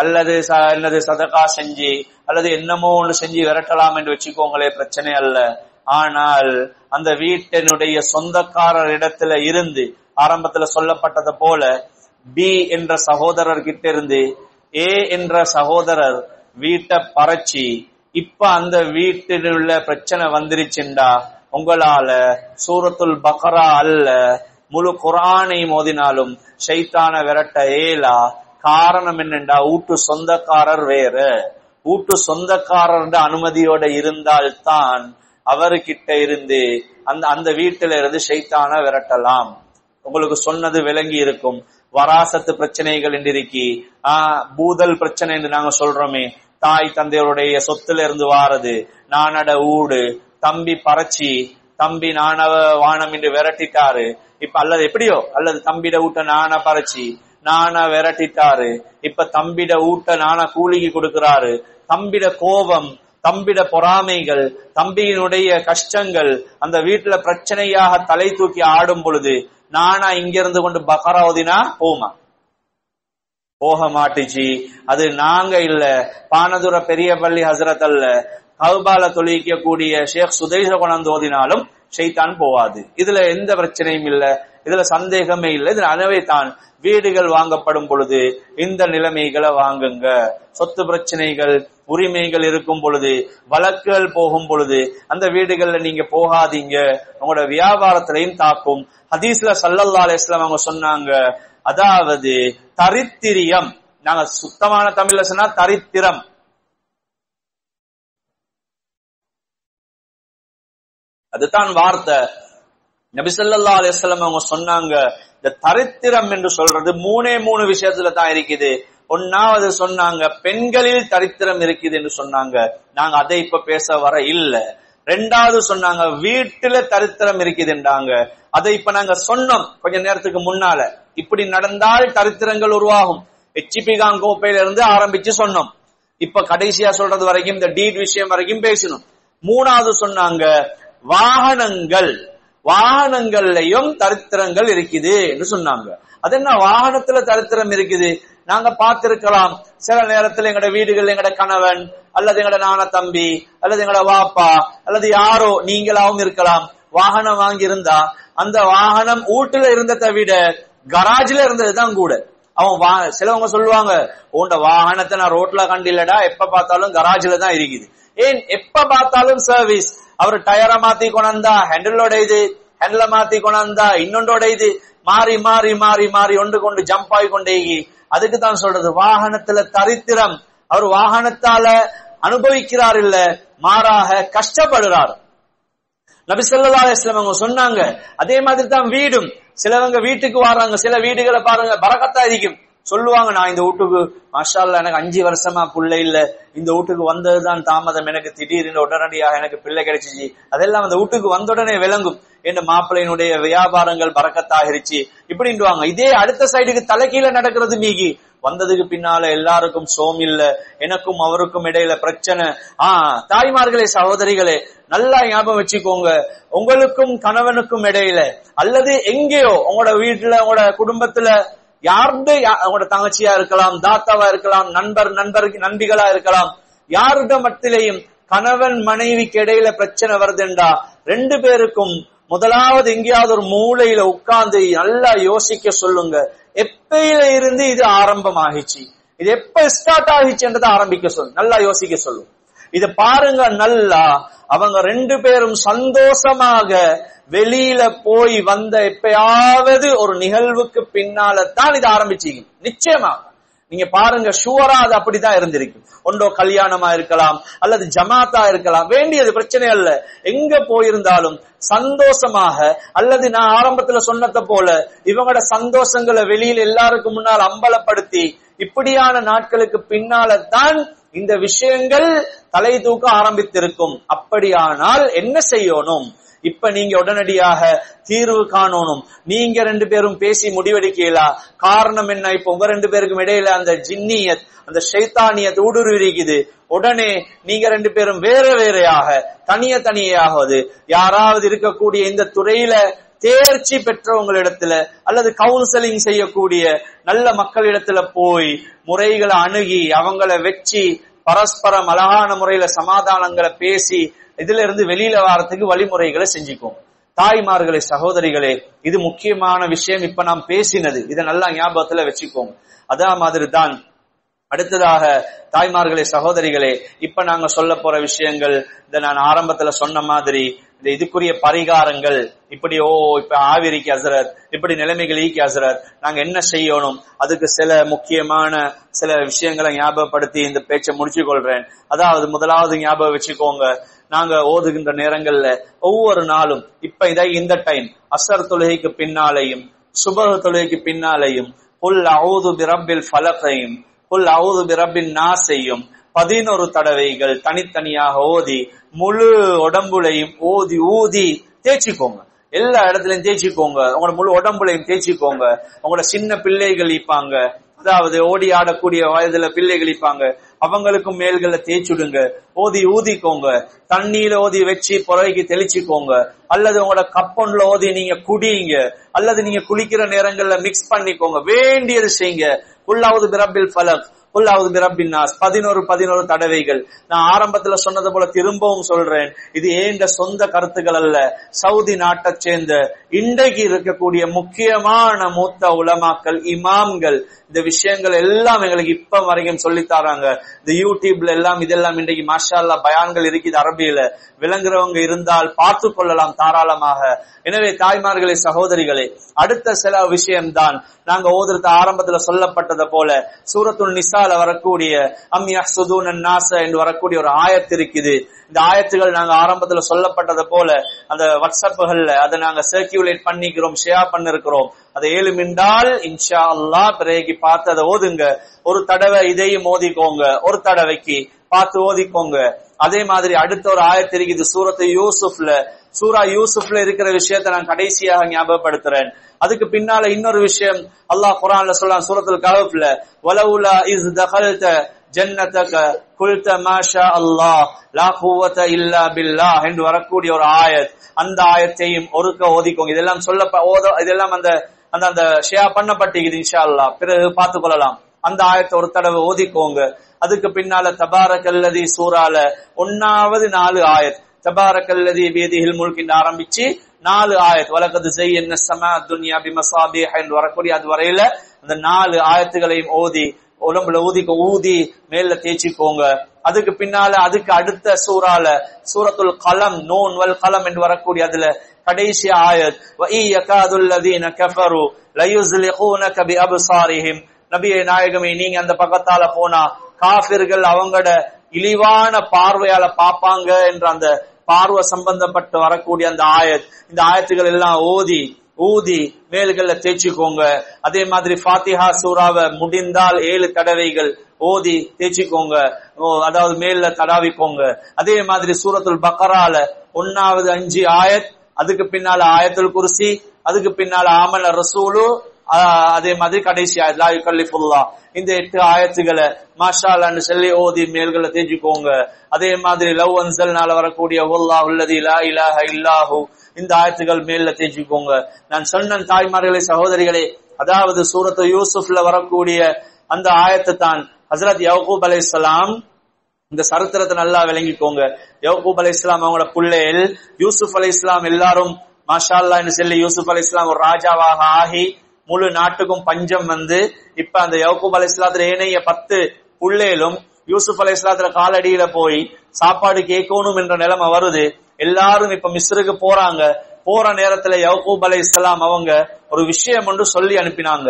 அல்லது என்னது சதகா செஞ்சு அல்லது என்னமோ ஒண்ணு செஞ்சு விரட்டலாம் என்று வச்சுக்கோங்களே, பிரச்சனை அல்ல. ஆனால் அந்த வீட்டினுடைய சொந்தக்காரர் இடத்துல இருந்து ஆரம்பத்துல சொல்லப்பட்டது போல பி என்ற சகோதரர் கிட்ட இருந்து ஏ என்ற சகோதரர் வீட்டை பறைச்சி இப்ப அந்த வீட்டில் உள்ள பிரச்சனை வந்துருச்சுண்டா, உங்களால சூரத்துல் பக்ரா அல்ல முழு குர்ஆனை மோதினாலும் ஷைத்தான விரட்ட ஏலா. காரணம் என்னண்டா, வீட்டு சொந்தக்காரர் வேற, வீட்டு சொந்தக்காரர் அனுமதியோட இருந்தால்தான் அவர்கிட்ட இருந்து அந்த வீட்டில இருந்து ஷைத்தான விரட்டலாம். உங்களுக்கு சொன்னது விளங்கி இருக்கும். வராசத்து பிரச்சனைகள் என்று இருக்கி, பூதல் பிரச்சனை என்று நாங்க சொல்றோமே, தாய் தந்தையருடைய சொத்துல இருந்து வாரது, நானட ஊடு, தம்பி பறச்சி, தம்பி நானவ வானம் என்று விரட்டிட்டாரு. இப்ப அல்லது எப்படியோ, அல்லது தம்பிட ஊட்ட நான பறச்சி நான விரட்டிட்டாரு, இப்ப தம்பிட ஊட்ட நான கூலிக்கு கொடுக்கிறாரு. தம்பிட கோபம், தம்பிட பொறாமைகள், தம்பியினுடைய கஷ்டங்கள் அந்த வீட்டுல பிரச்சனையாக தலை தூக்கி ஆடும் பொழுது நானா இங்க இருந்து கொண்டு பக்ரா ஓதினா போமா? போக மாட்டுச்சு. அது நாங்க இல்ல, பானதுர பெரிய பள்ளி ஹசரத் அல்ல, கௌபால தொழிக்க கூடிய ஷேக் சுதைச கொண்டு ஓதினாலும் ஷைத்தான் போவாது. இதுல எந்த பிரச்சனையும் இல்ல, இதுல சந்தேகமே இல்லை. இதுல அளவே தான் வீடுகள் வாங்கப்படும் பொழுது இந்த நிலைமைகளை வாங்குங்க. சொத்து பிரச்சனைகள், உரிமைகள் இருக்கும் பொழுது, வழக்குகள் போகும் பொழுது அந்த வீடுகள்ல நீங்க போகாதீங்க, உங்களோட வியாபாரத்திலையும் தாக்கும். ஹதீஸ்ல ஸல்லல்லாஹு அலைஹி வஸல்லம் அவங்க சொன்னாங்க, அதாவது தரித்திரியம், நாங்க சுத்தமான தமிழ்ல சொன்னா தரித்திரம், அதுதான் வார்த்தை. நபி ஸல்லல்லாஹு அலைஹி வஸல்லம் அவங்க சொன்னாங்க, இந்த தரித்திரம் என்று சொல்றது மூணு விஷயத்துல தான் இருக்குது. ஒன்னாவது சொன்னாங்க பெண்களில் தரித்திரம் இருக்குது என்று சொன்னாங்க, நாங்க அதை இப்ப பேச வர இல்ல. ரெண்டாவது சொன்னாங்க வீட்டுல தரித்திரம் இருக்குதுன்றாங்க, அதை இப்ப நாங்க சொன்னோம் கொஞ்ச நேரத்துக்கு முன்னால. இப்படி நடந்தால் தரித்திரங்கள் உருவாகும். எச்பிகாங் கோப்பையில இருந்து ஆரம்பிச்சு சொன்னோம், இப்ப கடைசியா சொல்றது வரைக்கும் இந்த டீட் விஷயம் வரைக்கும் பேசணும். மூணாவது சொன்னாங்க வாகனங்கள்லயும் தரித்திரங்கள் இருக்குது என்று சொன்னாங்க. அது என்ன வாகனத்துல தரித்திரம் இருக்குது? நாங்க பார்த்திருக்கலாம், சில நேரத்துல எங்கட வீடுகள் எங்கட கணவன் அல்லது எங்கட நான தம்பி அல்லது எங்கட வாப்பா அல்லது யாரோ நீங்களாவும் இருக்கலாம், வாகனம் வாங்கி இருந்தா அந்த வாகனம் வீட்டுல இருந்ததை விட கராஜ்ல இருந்ததுதான் கூட. அவன் சிலவங்க சொல்லுவாங்க, உண்ட வாகனத்தை நான் ரோட்ல கண்டில்லடா, எப்ப பார்த்தாலும் கராஜ்ல தான் இருக்குது. ஏன் எப்ப பார்த்தாலும் சர்வீஸ், அவர் டயரை மாத்தி கொண்டா ஹேண்டிலோட இது, ஹேண்டில மாத்தி கொண்டா இன்னொன்றோட இது, மாறி மாறி மாறி மாறி ஒன்று கொண்டு ஜம்ப் ஆகி கொண்டே. அதுக்கு தான் சொல்றது வாகனத்துல தரித்திரம். அவர் வாகனத்தால அனுபவிக்கிறார் இல்ல, மாறாக கஷ்டப்படுறார். நபி ஸல்லல்லாஹு அலைஹி வஸல்லம் அவங்க சொன்னாங்க. அதே மாதிரி தான் வீடும். சிலவங்க வீட்டுக்கு வர்றாங்க, சில வீடுகளை பாருங்க பரக்கத்தா இருக்கும், சொல்லுவாங்க நான் இந்த வீட்டுக்கு மாஷா அல்லாஹ் எனக்கு 5 வருஷமா பிள்ளை இல்ல, இந்த வீட்டுக்கு வந்ததுதான் தாமதம், எனக்கு திடீர்னு உடனடியாக எனக்கு பிள்ளை கிடைச்சிச்சு. அதெல்லாம் அந்த வீட்டுக்கு வந்த உடனே விளங்கும், என் மாப்பிள்ளையினுடைய வியாபாரங்கள் பரக்கத்தாகிருச்சு இப்படின்னுவாங்க. இதே அடுத்த சைடுக்கு தலைகீழ நடக்கிறது மீகி, வந்ததுக்கு பின்னால எல்லாருக்கும் சோம் இல்ல, எனக்கும் அவருக்கும் இடையில பிரச்சனை. தாய்மார்களே சகோதரிகளே நல்லா ஞாபகம் வச்சுக்கோங்க, உங்களுக்கும் கணவனுக்கும் இடையில அல்லது எங்கேயோ உங்களோட வீட்டுல உங்களோட குடும்பத்துல யாருடைய உங்களோட தங்கச்சியா இருக்கலாம், தாத்தாவா இருக்கலாம், நண்பிகளா இருக்கலாம், யாருடைய மத்திலையும் கணவன் மனைவிக்கு இடையில பிரச்சனை வருதுண்டா 2 பேருக்கும் முதலாவது எங்கேயாவது ஒரு மூலையில உட்கார்ந்து நல்லா யோசிக்க சொல்லுங்க, எப்பயில இருந்து இது ஆரம்பம் ஆகிச்சு, இது எப்ப ஸ்டார்ட் ஆகிச்சுன்றதை ஆரம்பிக்க சொல்லு, நல்லா யோசிக்க சொல்லும். இத பாருங்க, நல்லா அவங்க 2 பேரும் சந்தோஷமாக வெளியில போய் வந்த எப்பயாவது ஒரு நிகழ்வுக்கு பின்னால தான் இது ஆரம்பிச்சீங்க. நிச்சயமா நீங்க பாருங்க, ஷுவரா அது அப்படிதான் இருந்திருக்கும். ஒன்றோ கல்யாணமா இருக்கலாம் அல்லது ஜமாத்தா இருக்கலாம், வேண்டியது பிரச்சனை அல்ல. எங்க போயிருந்தாலும் சந்தோஷமாக, அல்லது நான் ஆரம்பத்துல சொன்னதை போல இவங்களோட சந்தோஷங்களை வெளியில எல்லாருக்கும் முன்னால் அம்பலப்படுத்தி இப்படியான நாட்களுக்கு பின்னால தான் இந்த விஷயங்கள் தலை தூக்க ஆரம்பித்திருக்கும். அப்படியானால் என்ன செய்யணும்? இப்ப நீங்க உடனடியாக தீர்வு காணணும். நீங்க 2 பேரும் பேசி முடிவெடுக்கலாம். காரணம் என்ன? இப்ப உங்க 2 பேருக்கும் இடையில அந்த ஜின்னியத், அந்த ஷைத்தானியத் ஊடுருவிக்குது. உடனே நீங்க 2 பேரும் வேற வேறையாக தனியாவது யாராவது இருக்கக்கூடிய இந்த துறையில தேர்ச்சி பெற்றவங்களிடத்துல அல்லது கவுன்சிலிங் செய்யக்கூடிய நல்ல மக்களிடத்துல போய் முறைகளை அணுகி அவங்கள வச்சு பரஸ்பரம் அழகான முறையில சமாதானங்களை பேசி இதுல இருந்து வெளியில வாரத்துக்கு வழிமுறைகளை செஞ்சுக்கோம். தாய்மார்களே சகோதரிகளே, இது முக்கியமான விஷயம். இப்ப நாம் பேசினது இதை நல்லா ஞாபகத்துல வச்சுக்கோங்க. அதே மாதிரி தான் அடுத்ததாக தாய்மார்களே சகோதரிகளே, இப்ப நாங்க சொல்ல போற விஷயங்கள், இந்த நான் ஆரம்பத்துல சொன்ன மாதிரி இந்த இதுக்குரிய பரிகாரங்கள், இப்படி இப்ப ஆவிரிக்கு ஹசரத், இப்படி நிலைமைகள் ஈக்கி ஹசரத், நாங்க என்ன செய்யணும், அதுக்கு சில முக்கியமான சில விஷயங்களை ஞாபகப்படுத்தி இந்த பேச்சை முடிச்சு கொள்றேன். அதாவது முதலாவது ஞாபகம் வச்சுக்கோங்க, நாங்க ஓதுகின்ற நேரங்கள்ல ஒவ்வொரு நாளும் இப்ப இந்த டைம் அஸ்ர் தொழுகைக்கு பின்னாலையும் சுபஹ் தொழுகைக்கு பின்னாலையும் குல் அஊது பிரப்பில் ஃபலகையும் குல் அஊது பிரப்பின் நாஸையும் 11 தடவைகள் தனித்தனியாக ஓதி முழு உடம்புலையும் ஊதி தேய்ச்சிக்கோங்க. எல்லா இடத்துலயும் தேய்ச்சிக்கோங்க. உங்களோட முழு உடம்புலையும் தேய்ச்சிக்கோங்க. உங்களோட சின்ன பிள்ளைகள் இருப்பாங்க, அதாவது ஓடி ஆடக்கூடிய வயதுல பிள்ளைகள் இருப்பாங்க, அவங்களுக்கும் மேல்களை தேய்ச்சுடுங்க. ஊதிக்கோங்க. தண்ணீர ஓதி வச்சு புறவைக்கு தெளிச்சுக்கோங்க. அல்லது உங்களோட கப்பொன்ல ஓதி நீங்க குடிங்க, அல்லது நீங்க குளிக்கிற நேரங்கள்ல மிக்ஸ் பண்ணிக்கோங்க. வேண்டியது செய்யுங்க. குல்லாவது பிரப்பில் ஃபலக் குல் அஊது பிரப்பின் நாஸ் 11 தடவைகள். நான் ஆரம்பத்துல சொன்னது போல திரும்பவும் சொல்றேன், இது ஏண்ட சொந்த கருத்துக்கள் அல்ல. சவுதி நாட்டை சேர்ந்த இன்றைக்கு இருக்கக்கூடிய முக்கியமான மூத்த உலமாக்கள், இமாம்கள் இந்த விஷயங்கள் எல்லாம் எங்களுக்கு இப்ப வரைக்கும் சொல்லித்தாராங்க. இந்த யூடியூப்ல எல்லாம் இதெல்லாம் இன்றைக்கு மாஷா அல்லாஹ் பயான்கள் இருக்குது அரபியில. விளங்குறவங்க இருந்தால் பார்த்து கொள்ளலாம் தாராளமாக. எனவே தாய்மார்களே, சகோதரிகளே, அடுத்த சில விஷயம்தான் நாங்க ஓதுறது ஆரம்பத்துல சொல்லப்பட்டது போல சூரத்துல் நிசால வரக்கூடிய அம் யஹ்சுதூனன் நாஸ என்று வரக்கூடிய ஒரு ஆயத்து இருக்குது. இந்த ஆயத்துகள் நாங்க ஆரம்பத்துல சொல்லப்பட்டது போல அந்த வாட்ஸ்அப்புகள்ல அதை நாங்க சர்க்குலேட் பண்ணிக்கிறோம், ஷேர் பண்ணிருக்கிறோம். அதை ஏழுமின்றால் இன்ஷா அல்லாஹ் பிறகு பார்த்து அதை ஓதுங்க. ஒரு தடவை இதையும் ஓதிக்கோங்க, ஒரு தடவைக்கு பார்த்து ஓதிக்கோங்க. அதே மாதிரி அடுத்த ஒரு ஆயத்து இருக்குது சூரத்து யூசுப்ல. சூரா யூசுப்ல இருக்கிற விஷயத்தை நான் கடைசியாக ஞாபகப்படுத்துறேன். அதுக்கு பின்னால இன்னொரு விஷயம் அல்லாஹ் குர்ஆன்ல சொல்றான் சூரத்துல் கஹஃப்ல, வலவுலா இஸ் தகல்த ஜன்னதக குல்த மாஷா அல்லாஹ் லா குவத இல்லா பில்லாஹ் என்று வரக்கூடிய ஒரு ஆயத். அந்த ஆயத்தையும் ஒருக்க ஓதிக்கோங்க. இதெல்லாம் இதெல்லாம் அந்த ஷேர் பண்ணப்பட்டிருக்குது இன்ஷா அல்லாஹ், பிறகு பார்த்துக் கொள்ளலாம். அந்த ஆயத்தை ஒரு தடவை ஓதிக்கோங்க. அதுக்கு பின்னால தபாரக்கல்லதி சூரால 1வது 4 ஆயத், தபாரக்கல்லதி பியதிஹில் முல்க் என்று ஆரம்பிச்சு 4 ஆயத், வலகத் ஸய்யன்னா ஸமா துன்யா பிமஸாபிஹ் என்று வரக்கூடிய அது வரையில அந்த 4 ஆயத்துகளையும் ஓதி உடம்புல ஊதி மேல தேய்ச்சிக்கோங்க. அதுக்கு பின்னால அதுக்கு அடுத்த சூரால சூரத்துல் கலம், நூன் வல் கலம் என்று வரக்கூடிய அதுல கடைசி ஆயத், வ யகாதுல் லதீன கஃபரு லயுஸ்லிகூனக பிஅப்சாரிஹிம். நபியே நாயகமே, நீங்க அந்த பக்கத்தால போனா காஃபிர்கள் அவங்களோட இழிவான பார்வையால பாப்பாங்க என்ற அந்த பார்வை சம்பந்தப்பட்டு வரக்கூடிய அந்த ஆயத். இந்த ஆயத்துகள் எல்லாம் ஊதி மேல்கள்ல தேய்ச்சிக்கோங்க. அதே மாதிரி ஃபாத்திஹா சூராவை முடிந்தால் 7 தடவைகள் ஓதி தேய்ச்சிக்கோங்க, அதாவது மேல தடாவிக்கோங்க. அதே மாதிரி சூரத்துல் பக்கரால 1வது 5 ஆயத், அதுக்கு பின்னால ஆயத்துல் குர்சி, அதுக்கு பின்னால ஆமன ரசூலு, அதே மாதிரி கடைசி ஆயத் லா யுகல்லிஃபுல்லாஹ். இந்த 8 ஆயத்துகளை மாஷா அல்லாஹ்னு சொல்லி ஓதி மேல்களை தேய்ச்சிக்கோங்க. அதே மாதிரி லவ் அன்ஸல்னால வரக்கூடிய வல்லாஹு அல்லதி லா இலாஹ இல்லாஹு, இந்த ஆயத்துகள் மேல தேய்ச்சிக்கோங்க. நான் சொன்ன தாய்மார்களே, சகோதரிகளே, அதாவது சூரத்து யூசுப்ல வரக்கூடிய அந்த ஆயத்தை தான் ஹஜ்ரத் யக்கூப் அலைஹிஸ்ஸலாம், இந்த சரித்திரத்தை நல்லா விளங்கிக்கோங்க. யக்கூப் அலைஹிஸ்ஸலாம் அவங்களோட பிள்ளைகள், யூசுப் அலைஹிஸ்ஸலாம் எல்லாரும் மாஷா அல்லாஹ்னு சொல்லி யூசுப் அலைஹிஸ்ஸலாம் ஒரு ராஜாவாக ஆகி முழு நாட்டுக்கும் பஞ்சம் வந்து இப்ப அந்த யக்கூப் அலைஹிஸ்ஸலாத்துல ஏனைய 10 புள்ளைகளும் யூசுப் அலைஹிஸ்ஸலாத்துல காலடியில போய் சாப்பாடு கேட்கணும் என்ற நிலைமை வருது. எல்லாரும் இப்ப மிஸ்ருக்கு போறாங்க. போற நேரத்துல யக்கூப் அலைஹிஸ்ஸலாம் அவங்க ஒரு விஷயம் ஒன்று சொல்லி அனுப்பினாங்க.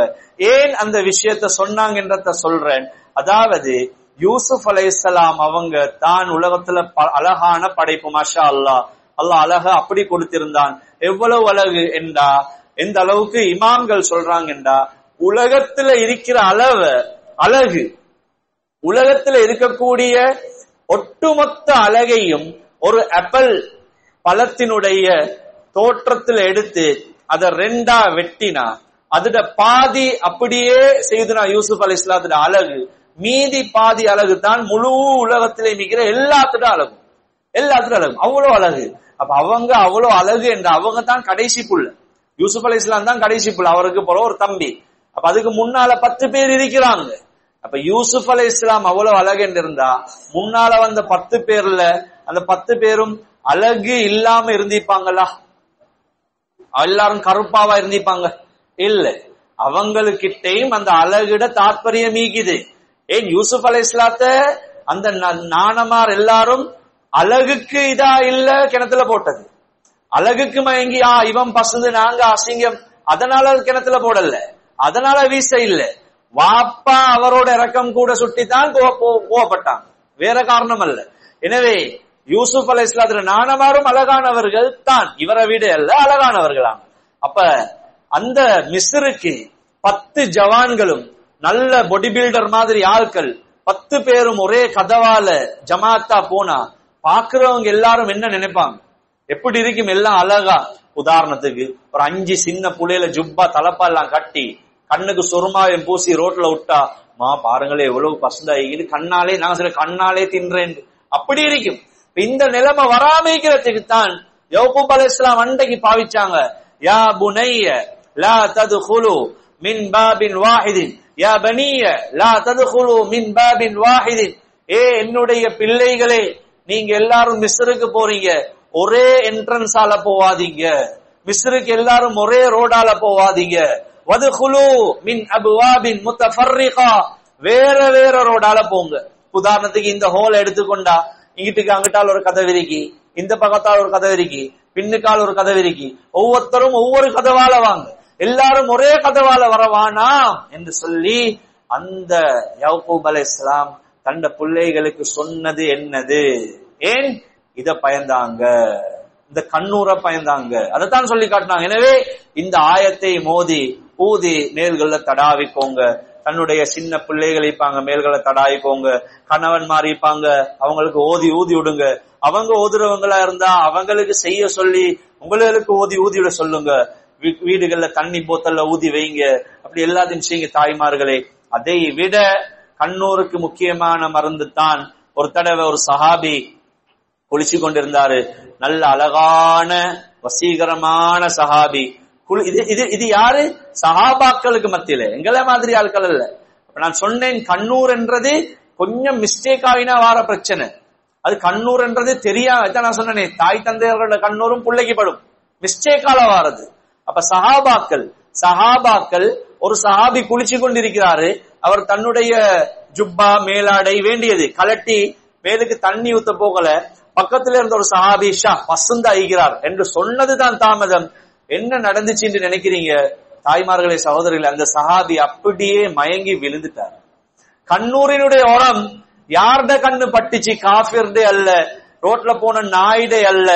ஏன் அந்த விஷயத்த சொன்னாங்கன்றத சொல்றேன். அதாவது யூசுப் அலைஹிஸ்ஸலாம் அவங்க தான் உலகத்துல அழகான படைப்பு, மாஷா அல்லாஹ், அல்லாஹ் அழகா அப்படி கொடுத்திருந்தான். எவ்வளவு அழகு என்றா, எந்த அளவுக்கு இமாம்கள் சொல்றாங்கன்றா, உலகத்துல இருக்கிற அழகு, உலகத்துல இருக்கக்கூடிய ஒட்டுமொத்த அழகையும் ஒரு ஆப்பிள் பழத்தினுடைய தோற்றத்தில் எடுத்து அதை 2ஆ வெட்டினா அதோட பாதி அப்படியே செய்துனா யூசுப் அலைஹிஸ்ஸலாத்தோட அழகு, மீதி பாதி அழகு தான் முழு உலகத்திலே மிகிற எல்லாத்தோட அழகு, அவ்வளவு அழகு. அப்ப அவங்க அவ்வளவு அழகு என்ற அவங்க தான் கடைசி புள்ள. யூசுப் அலைஹிஸ்ஸலாம் தான் கடைசி புள்ள, அவருக்கு போற ஒரு தம்பி. அப்ப அதுக்கு முன்னால 10 பேர் இருக்கிறாங்க. அப்ப யூசுப் அலைஹிஸ்ஸலாம் அவ்வளவு அழகு என்று இருந்தா முன்னால வந்த 10 பேர்ல அந்த 10 பேரும் அழகு இல்லாம இருந்திருப்பாங்களா? எல்லாரும் கருப்பாவா இருந்திருப்பாங்க? இல்ல, அவங்களுக்கிட்டையும் அந்த அழகிட தாற்பயம் ஈக்குது. ஏன் யூசுப் அலைஹிஸ்ஸலாத்த அந்த நாணமார் எல்லாரும் அழகுக்கு இதா இல்ல கிணத்துல போட்டது, அழகுக்கு மயங்கி இவன் பசந்து நாங்க அசிங்கம் அதனால கிணத்துல போடல, அதனால வீச இல்ல. வாப்பா அவரோட இரக்கம் கூட சுட்டித்தான் கோவப்பட்டாங்க, வேற காரணம் அல்ல. எனவே யூசுப் அலைஹிஸ்ஸலாத்துல நாணமாரும் அழகானவர்கள் தான், இவரை விட அல்ல அழகானவர்களாங்க. அப்ப அந்த மிஸ்ருக்கு 10 ஜவான்களும் நல்ல பொடி பில்டர் மாதிரி ஆட்கள் 10 பேரும் ஒரே கதவால ஜமாத்தா போனா பாக்குறவங்க எல்லாரும் என்ன நினைப்பாங்க? எப்படி இருக்கும் எல்லாம் அழகா. உதாரணத்துக்கு ஒரு 5 சின்ன புள்ளையில ஜுப்பா தலப்பா எல்லாம் கட்டி கண்ணுக்கு சுருமாவையும் பூசி ரோட்ல விட்டா பாருங்களே எவ்வளவு பசந்தா இது, கண்ணாலே நான் சில கண்ணாலே தின்றேன், அப்படி இருக்கும். இந்த நிலைமை வராமைக்கிறதுக்கு தான் யக்கூப் அலைஹிஸ்ஸலாம் அண்டைக்கு பாவிச்சாங்க. யா புனைய லா ததுகுலு மின் பாபின் வாஹிதின், யா பனிய லா ததுகுலு மின் பாபின் வாஹிதின், என்னுடைய பிள்ளைகளே, நீங்க எல்லாரும் மிஸ்ருக்கு போறீங்க, ஒரே என்ட்ரன்ஸால போவாதீங்க. மிஸ்ருக்கு எல்லாரும் ஒரே ரோடால போவாதீங்க. வதுகுலு மின் அப்வாபின் முத்தஃபர்ரிகா, வேற வேற ரோடால போங்க. உதாரணத்துக்கு இந்த ஹோல் எடுத்துக்கொண்டா, இங்கிட்டுக்கு அங்கிட்டால் ஒரு கதவு இருக்கி, இந்த பக்கத்தால் ஒரு கதவு இருக்கி, பின்னுக்கால் ஒரு கதவு இருக்கி, ஒவ்வொருத்தரும் ஒவ்வொரு கதவால வாங்க, எல்லாரும் ஒரே கதவால வரவானா என்று சொல்லி அந்த யாக்கூப் அலைஹிஸ்ஸலாம் தண்ட பிள்ளைகளுக்கு சொன்னது என்னது? ஏன் இத பயந்தாங்க, இந்த கண்ணூரை பயந்தாங்க, அதைத்தான் சொல்லி காட்டினாங்க. எனவே இந்த ஆயத்தை மோதி ஊதி மேல்கள்ல தடாவிக்கோங்க. தன்னுடைய சின்ன பிள்ளைகள் இருப்பாங்க, மேல்களை தடாவிக்கோங்க. கணவன் மாறிப்பாங்க, அவங்களுக்கு ஓதி ஊதி விடுங்க. அவங்க ஓதுறவங்களா இருந்தா அவங்களுக்கு செய்ய சொல்லி உங்களுக்கு ஓதி ஊதிவிட சொல்லுங்க. வீடுகள்ல தண்ணி போத்தல்ல ஊதி வைங்க. அப்படி எல்லாத்தையும் செய்யுங்க தாய்மார்களே. அதை விட கண்ணூருக்கு முக்கியமான மருந்து தான். ஒரு தடவை ஒரு சஹாபி குளிச்சு கொண்டிருந்தாரு. நல்ல அழகான வசீகரமான சஹாபி. இது யாரு? சஹாபாக்களுக்கு மத்தியில, எங்களை மாதிரி ஆட்கள் அல்ல. நான் சொன்னேன் கண்ணூர் என்றது கொஞ்சம் மிஸ்டேக் ஆகினா வார பிரச்சனை. அது கண்ணூர் என்றது தெரியாம நான் சொன்னேன், தாய் தந்தையர்களோட கண்ணூரும் பிள்ளைக்கு படும், மிஸ்டேக்கால வாரது. அப்ப சஹாபாக்கள் ஒரு சஹாபி குளிச்சு கொண்டிருக்கிறாரு. அவர் தன்னுடைய ஜுப்பா மேலாடை வேண்டியது கலட்டி மேலுக்கு தண்ணி ஊத்த போகல. பக்கத்துல இருந்த ஒரு சஹாபி ஷா பசுந்தாகிறார் என்று சொன்னதுதான் தாமதம். என்ன நடந்துச்சு என்று நினைக்கிறீங்க தாய்மார்களே, சகோதரிகளே? அந்த சஹாபி அப்படியே மயங்கி விழுந்துட்டார். கண்ணூரினுடைய ஓரம் யார்ட கண்ணு பட்டுச்சு? காஃபிர்டே அல்ல, ரோட்ல போன நாயிடே அல்ல,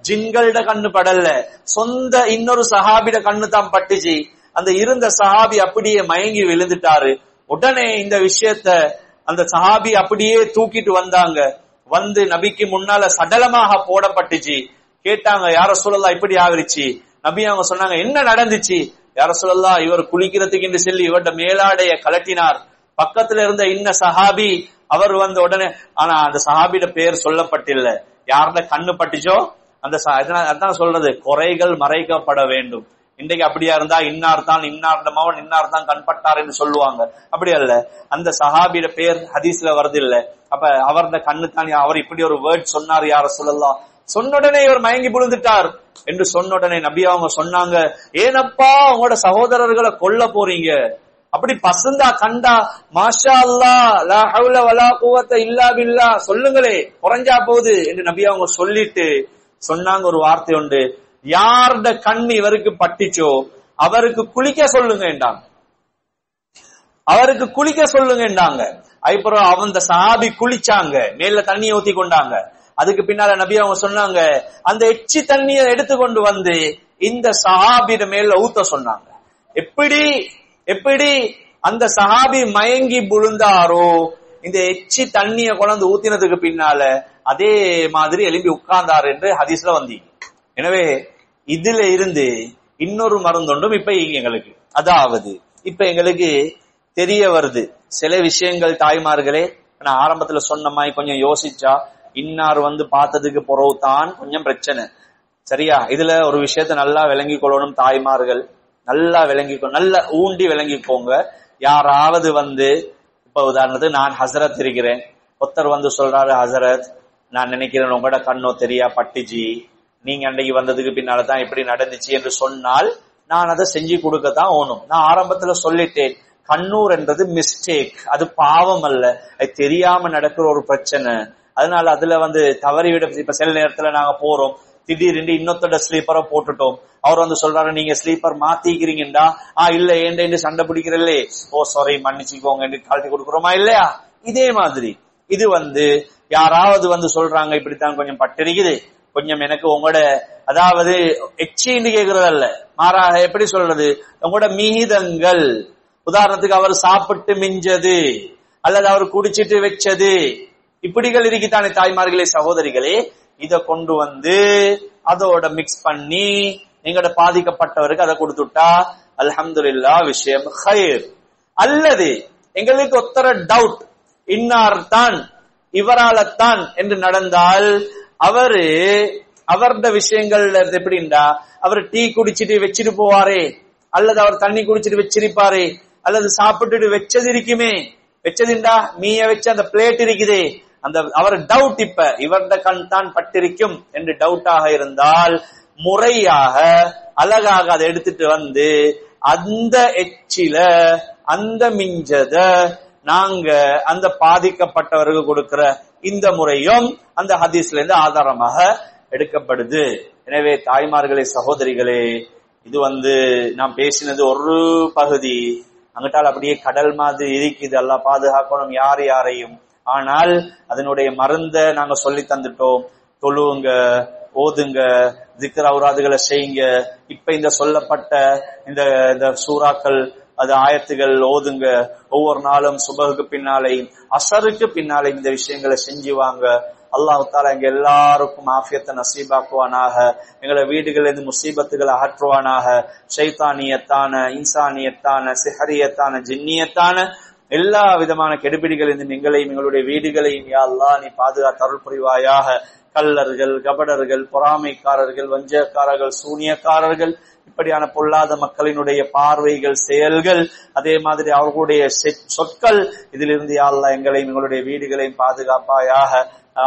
ஜின்கள்ட கண்ணு படல, சொந்த இன்னொரு சஹாபிட கண்ணு தான் பட்டுச்சு. அந்த இருந்த சஹாபி அப்படியே மயங்கி விழுந்துட்டாரு. உடனே இந்த விஷயத்த அந்த சஹாபி அப்படியே தூக்கிட்டு வந்தாங்க. வந்து நபிக்கு முன்னால சடலமாக போடப்பட்டுச்சு. கேட்டாங்க, யா ரசூலல்லாஹ் இப்படி ஆகிருச்சு. நபி அவங்க சொன்னாங்க, என்ன நடந்துச்சு? யா ரசூலல்லாஹ், இவர் குளிக்கிறதுக்கு என்று சொல்லி இவருடைய மேலாடைய கலட்டினார். பக்கத்துல இருந்த இன்ன சஹாபி அவர் வந்து உடனே, ஆனா அந்த சஹாபியோட பேர் சொல்லப்பட்டில்ல. யாருட கண்ணு பட்டுச்சோ அந்த அதான் சொல்றது, குறைகள் மறைக்கப்பட வேண்டும். இன்றைக்கு அப்படியா இருந்தா இன்னார் தான் மகன் இன்னார் தான் கண்பட்டார் என்று சொல்லுவாங்க. அப்படி அல்ல, அந்த சஹாபியோட பேர் ஹதீஸ்ல வருது இல்ல. அப்ப அவருடைய கண்ணு தான், அவர் இப்படி ஒரு வேர்ட் சொன்னார் யா ரசூலல்லாஹ். சொன்ன உடனே இவர் மயங்கி விழுந்துட்டார் என்று சொன்ன உடனே நபி அவங்க சொன்னாங்க, ஏனப்பா உங்களோட சகோதரர்களை கொல்ல போறீங்க? அப்படி பசந்தா கண்டா மாஷா அல்லாஹ் லா ஹவுல வலா குவத்த இல்லா பில்லாஹ் சொல்லுங்களே, குறைஞ்சா போகுது என்று நபி அவங்க சொல்லிட்டு சொன்னாங்க ஒரு வார்த்தை உண்டு, யார்ட கண் இவருக்கு பட்டிச்சோ அவருக்கு குளிக்க சொல்லுங்க, அவருக்கு குளிக்க சொல்லுங்க. அப்புறம் அவங்க சஹாபி குளிச்சாங்க, மேல தண்ணியை ஊத்தி கொண்டாங்க. அதுக்கு பின்னால நபி அவங்க சொன்னாங்க, அந்த எச்சி தண்ணியை எடுத்துக்கொண்டு வந்து இந்த சஹாபிட மேல ஊத்த சொன்னாங்க. எப்படி அந்த சஹாபி மயங்கி விழுந்தாரோ, இந்த எச்சி தண்ணிய கொண்டு ஊத்தினதுக்கு பின்னால அதே மாதிரி எழுப்பி உட்கார்ந்தார் என்று ஹதீஸ்ல வந்தீங்க. எனவே இதுல இருந்து இன்னொரு மருந்தொன்றும் இப்ப எங்களுக்கு, அதாவது இப்ப எங்களுக்கு தெரிய வருது சில விஷயங்கள். தாய்மார்களே, நான் ஆரம்பத்துல சொன்ன மாதிரி கொஞ்சம் யோசிச்சா இன்னார் வந்து பார்த்ததுக்கு பிறகுதான் கொஞ்சம் பிரச்சனை. சரியா? இதுல ஒரு விஷயத்த நல்லா விளங்கி கொள்ளணும் தாய்மார்கள், நல்லா நல்லா ஊண்டி விளங்கிக்கோங்க. யாராவது வந்து இப்ப உதாரணத்துக்கு நான் ஹசரத் இருக்கிறேன், ஒருத்தர் வந்து சொல்றாரு, ஹசரத் நான் நினைக்கிறேன் உங்களோட கண்ணோ தெரியா பட்டுச்சு, நீங்க அன்னைக்கு வந்ததுக்கு பின்னால்தான் இப்படி நடந்துச்சு என்று சொன்னால் நான் அதை செஞ்சு கொடுக்கத்தான் ஓணும். நான் ஆரம்பத்துல சொல்லிட்டேன், கண்ணூர் என்றது மிஸ்டேக், அது பாவம் அல்ல, அது தெரியாம நடக்கிற ஒரு பிரச்சனை. அதனால அதுல வந்து தவறிவிட, இப்ப சில நேரத்துல நாங்க போறோம், திடீர்னு இன்னொத்தோட ஸ்லீப்பரை போட்டுட்டோம், அவர் வந்து சொல்றாரு நீங்க ஸ்லீப்பர் மாத்திக்கிறீங்கடா, இல்ல ஏண்ட சண்டை பிடிக்கிறல்லே, ஓ சாரி மன்னிச்சுக்கோங்க என்று கழட்டி கொடுக்குறோமா இல்லையா? இதே மாதிரி இது வந்து யாராவது வந்து சொல்றாங்க இப்படித்தான் கொஞ்சம் பட்டிருக்குது, கொஞ்சம் எனக்கு உங்களோட, அதாவது எச்சின்னு கேட்கறது அல்ல, மாறாக எப்படி சொல்றது, உங்களோட மீதங்கள், உதாரணத்துக்கு அவர் சாப்பிட்டு மிஞ்சது அல்லது அவர் குடிச்சிட்டு வச்சது, இப்படிகள் இருக்குத்தானே தாய்மார்களே, சகோதரிகளே, இத கொண்டு வந்து அதோட மிக்ஸ் பண்ணி எங்களோட பாதிக்கப்பட்டவருக்கு அதை கொடுத்துட்டா அல்ஹம்துலில்லாஹ், விஷயம் ஹைர். அல்லது எங்களுக்கு ஒத்தர டவுட், இன்னார் தான் இவராலத்தான் என்று நடந்தால் அவருடைய விஷயங்கள் எப்படின்னா, அவர் டீ குடிச்சிட்டு வச்சிட்டு போவாரே அல்லது அவர் தண்ணி குடிச்சிட்டு வச்சிருப்பாரு, அல்லது சாப்பிட்டுட்டு வச்சது இருக்குமே, வச்சதுண்டா மீய வச்ச அந்த பிளேட் இருக்குதே, அந்த அவர் டவுட், இப்ப இவருடைய கண் தான் பட்டிருக்கும் என்று டவுட்டாக இருந்தால் முறையாக அழகாக அதை எடுத்துட்டு வந்து அந்த எச்சில அந்த மிஞ்சத நாங்க அந்த பாதிக்கப்பட்டவர்கள் கொடுக்கிற இந்த முறையும் அந்த ஹதீஸ்ல இருந்து ஆதாரமாக எடுக்கப்படுது. எனவே தாய்மார்களே, சகோதரிகளே, இது நாம் பேசினது ஒரு பகுதி. அங்கிட்டால் அப்படியே கடல் மாதிரி இருக்குது. அல்லாஹ் பாதுகாக்கணும் யாரையும். ஆனால் அதனுடைய மருந்த நாங்க சொல்லி தந்துட்டோம். தொழுவுங்க, ஓதுங்க, திக்ர் அவுராதுகளை செய்யுங்க. இப்ப இந்த சொல்லப்பட்ட இந்த சூறாக்கள், அது ஆயத்துகள் ஓதுங்க. ஒவ்வொரு நாளும் சுபகுக்கு பின்னாலையும் அசருக்கு பின்னாலையும் இந்த விஷயங்களை செஞ்சு வாங்க. அல்லாஹ் தஆலா எங்க எல்லாருக்கும் ஆஃபியத்தை நசீபாக்குவானாக. எங்களை வீடுகளில் இருந்து முசீபத்துகளை அகற்றுவானாக. ஷைத்தானியத்தான, இன்சானியத்தான, சிஹரியத்தான, ஜின்னியத்தான எல்லா விதமான கெடுபிடிகளிலிருந்து எங்களையும் எங்களுடைய வீடுகளையும் யா அல்லாஹ் நீ பாதுகாத்து அருள் புரிவாயாக. கள்ளர்கள், கபடர்கள், பொறாமைக்காரர்கள், வஞ்சகக்காரர்கள், சூனியக்காரர்கள், இப்படியான பொல்லாத மக்களினுடைய பார்வைகள், செயல்கள், அதே மாதிரி அவர்களுடைய சொற்கள், இதிலிருந்து யா அல்லாஹ் எங்களையும் எங்களுடைய வீடுகளையும் பாதுகாப்பாயாக.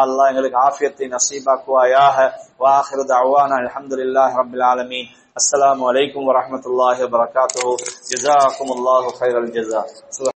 அல்லாஹ் எங்களுக்கு ஆஃபியத்தை நசீபாக்குவாயாக. வாஹிரு தஅவானா அல்ஹம்துலில்லாஹி ரப்பில் ஆலமீன். அஸ்ஸலாமு அலைக்கும் வரஹ்மத்துல்லாஹி வபரகாத்துஹு. ஜஸாக்குமுல்லாஹு கைரல் ஜஸா.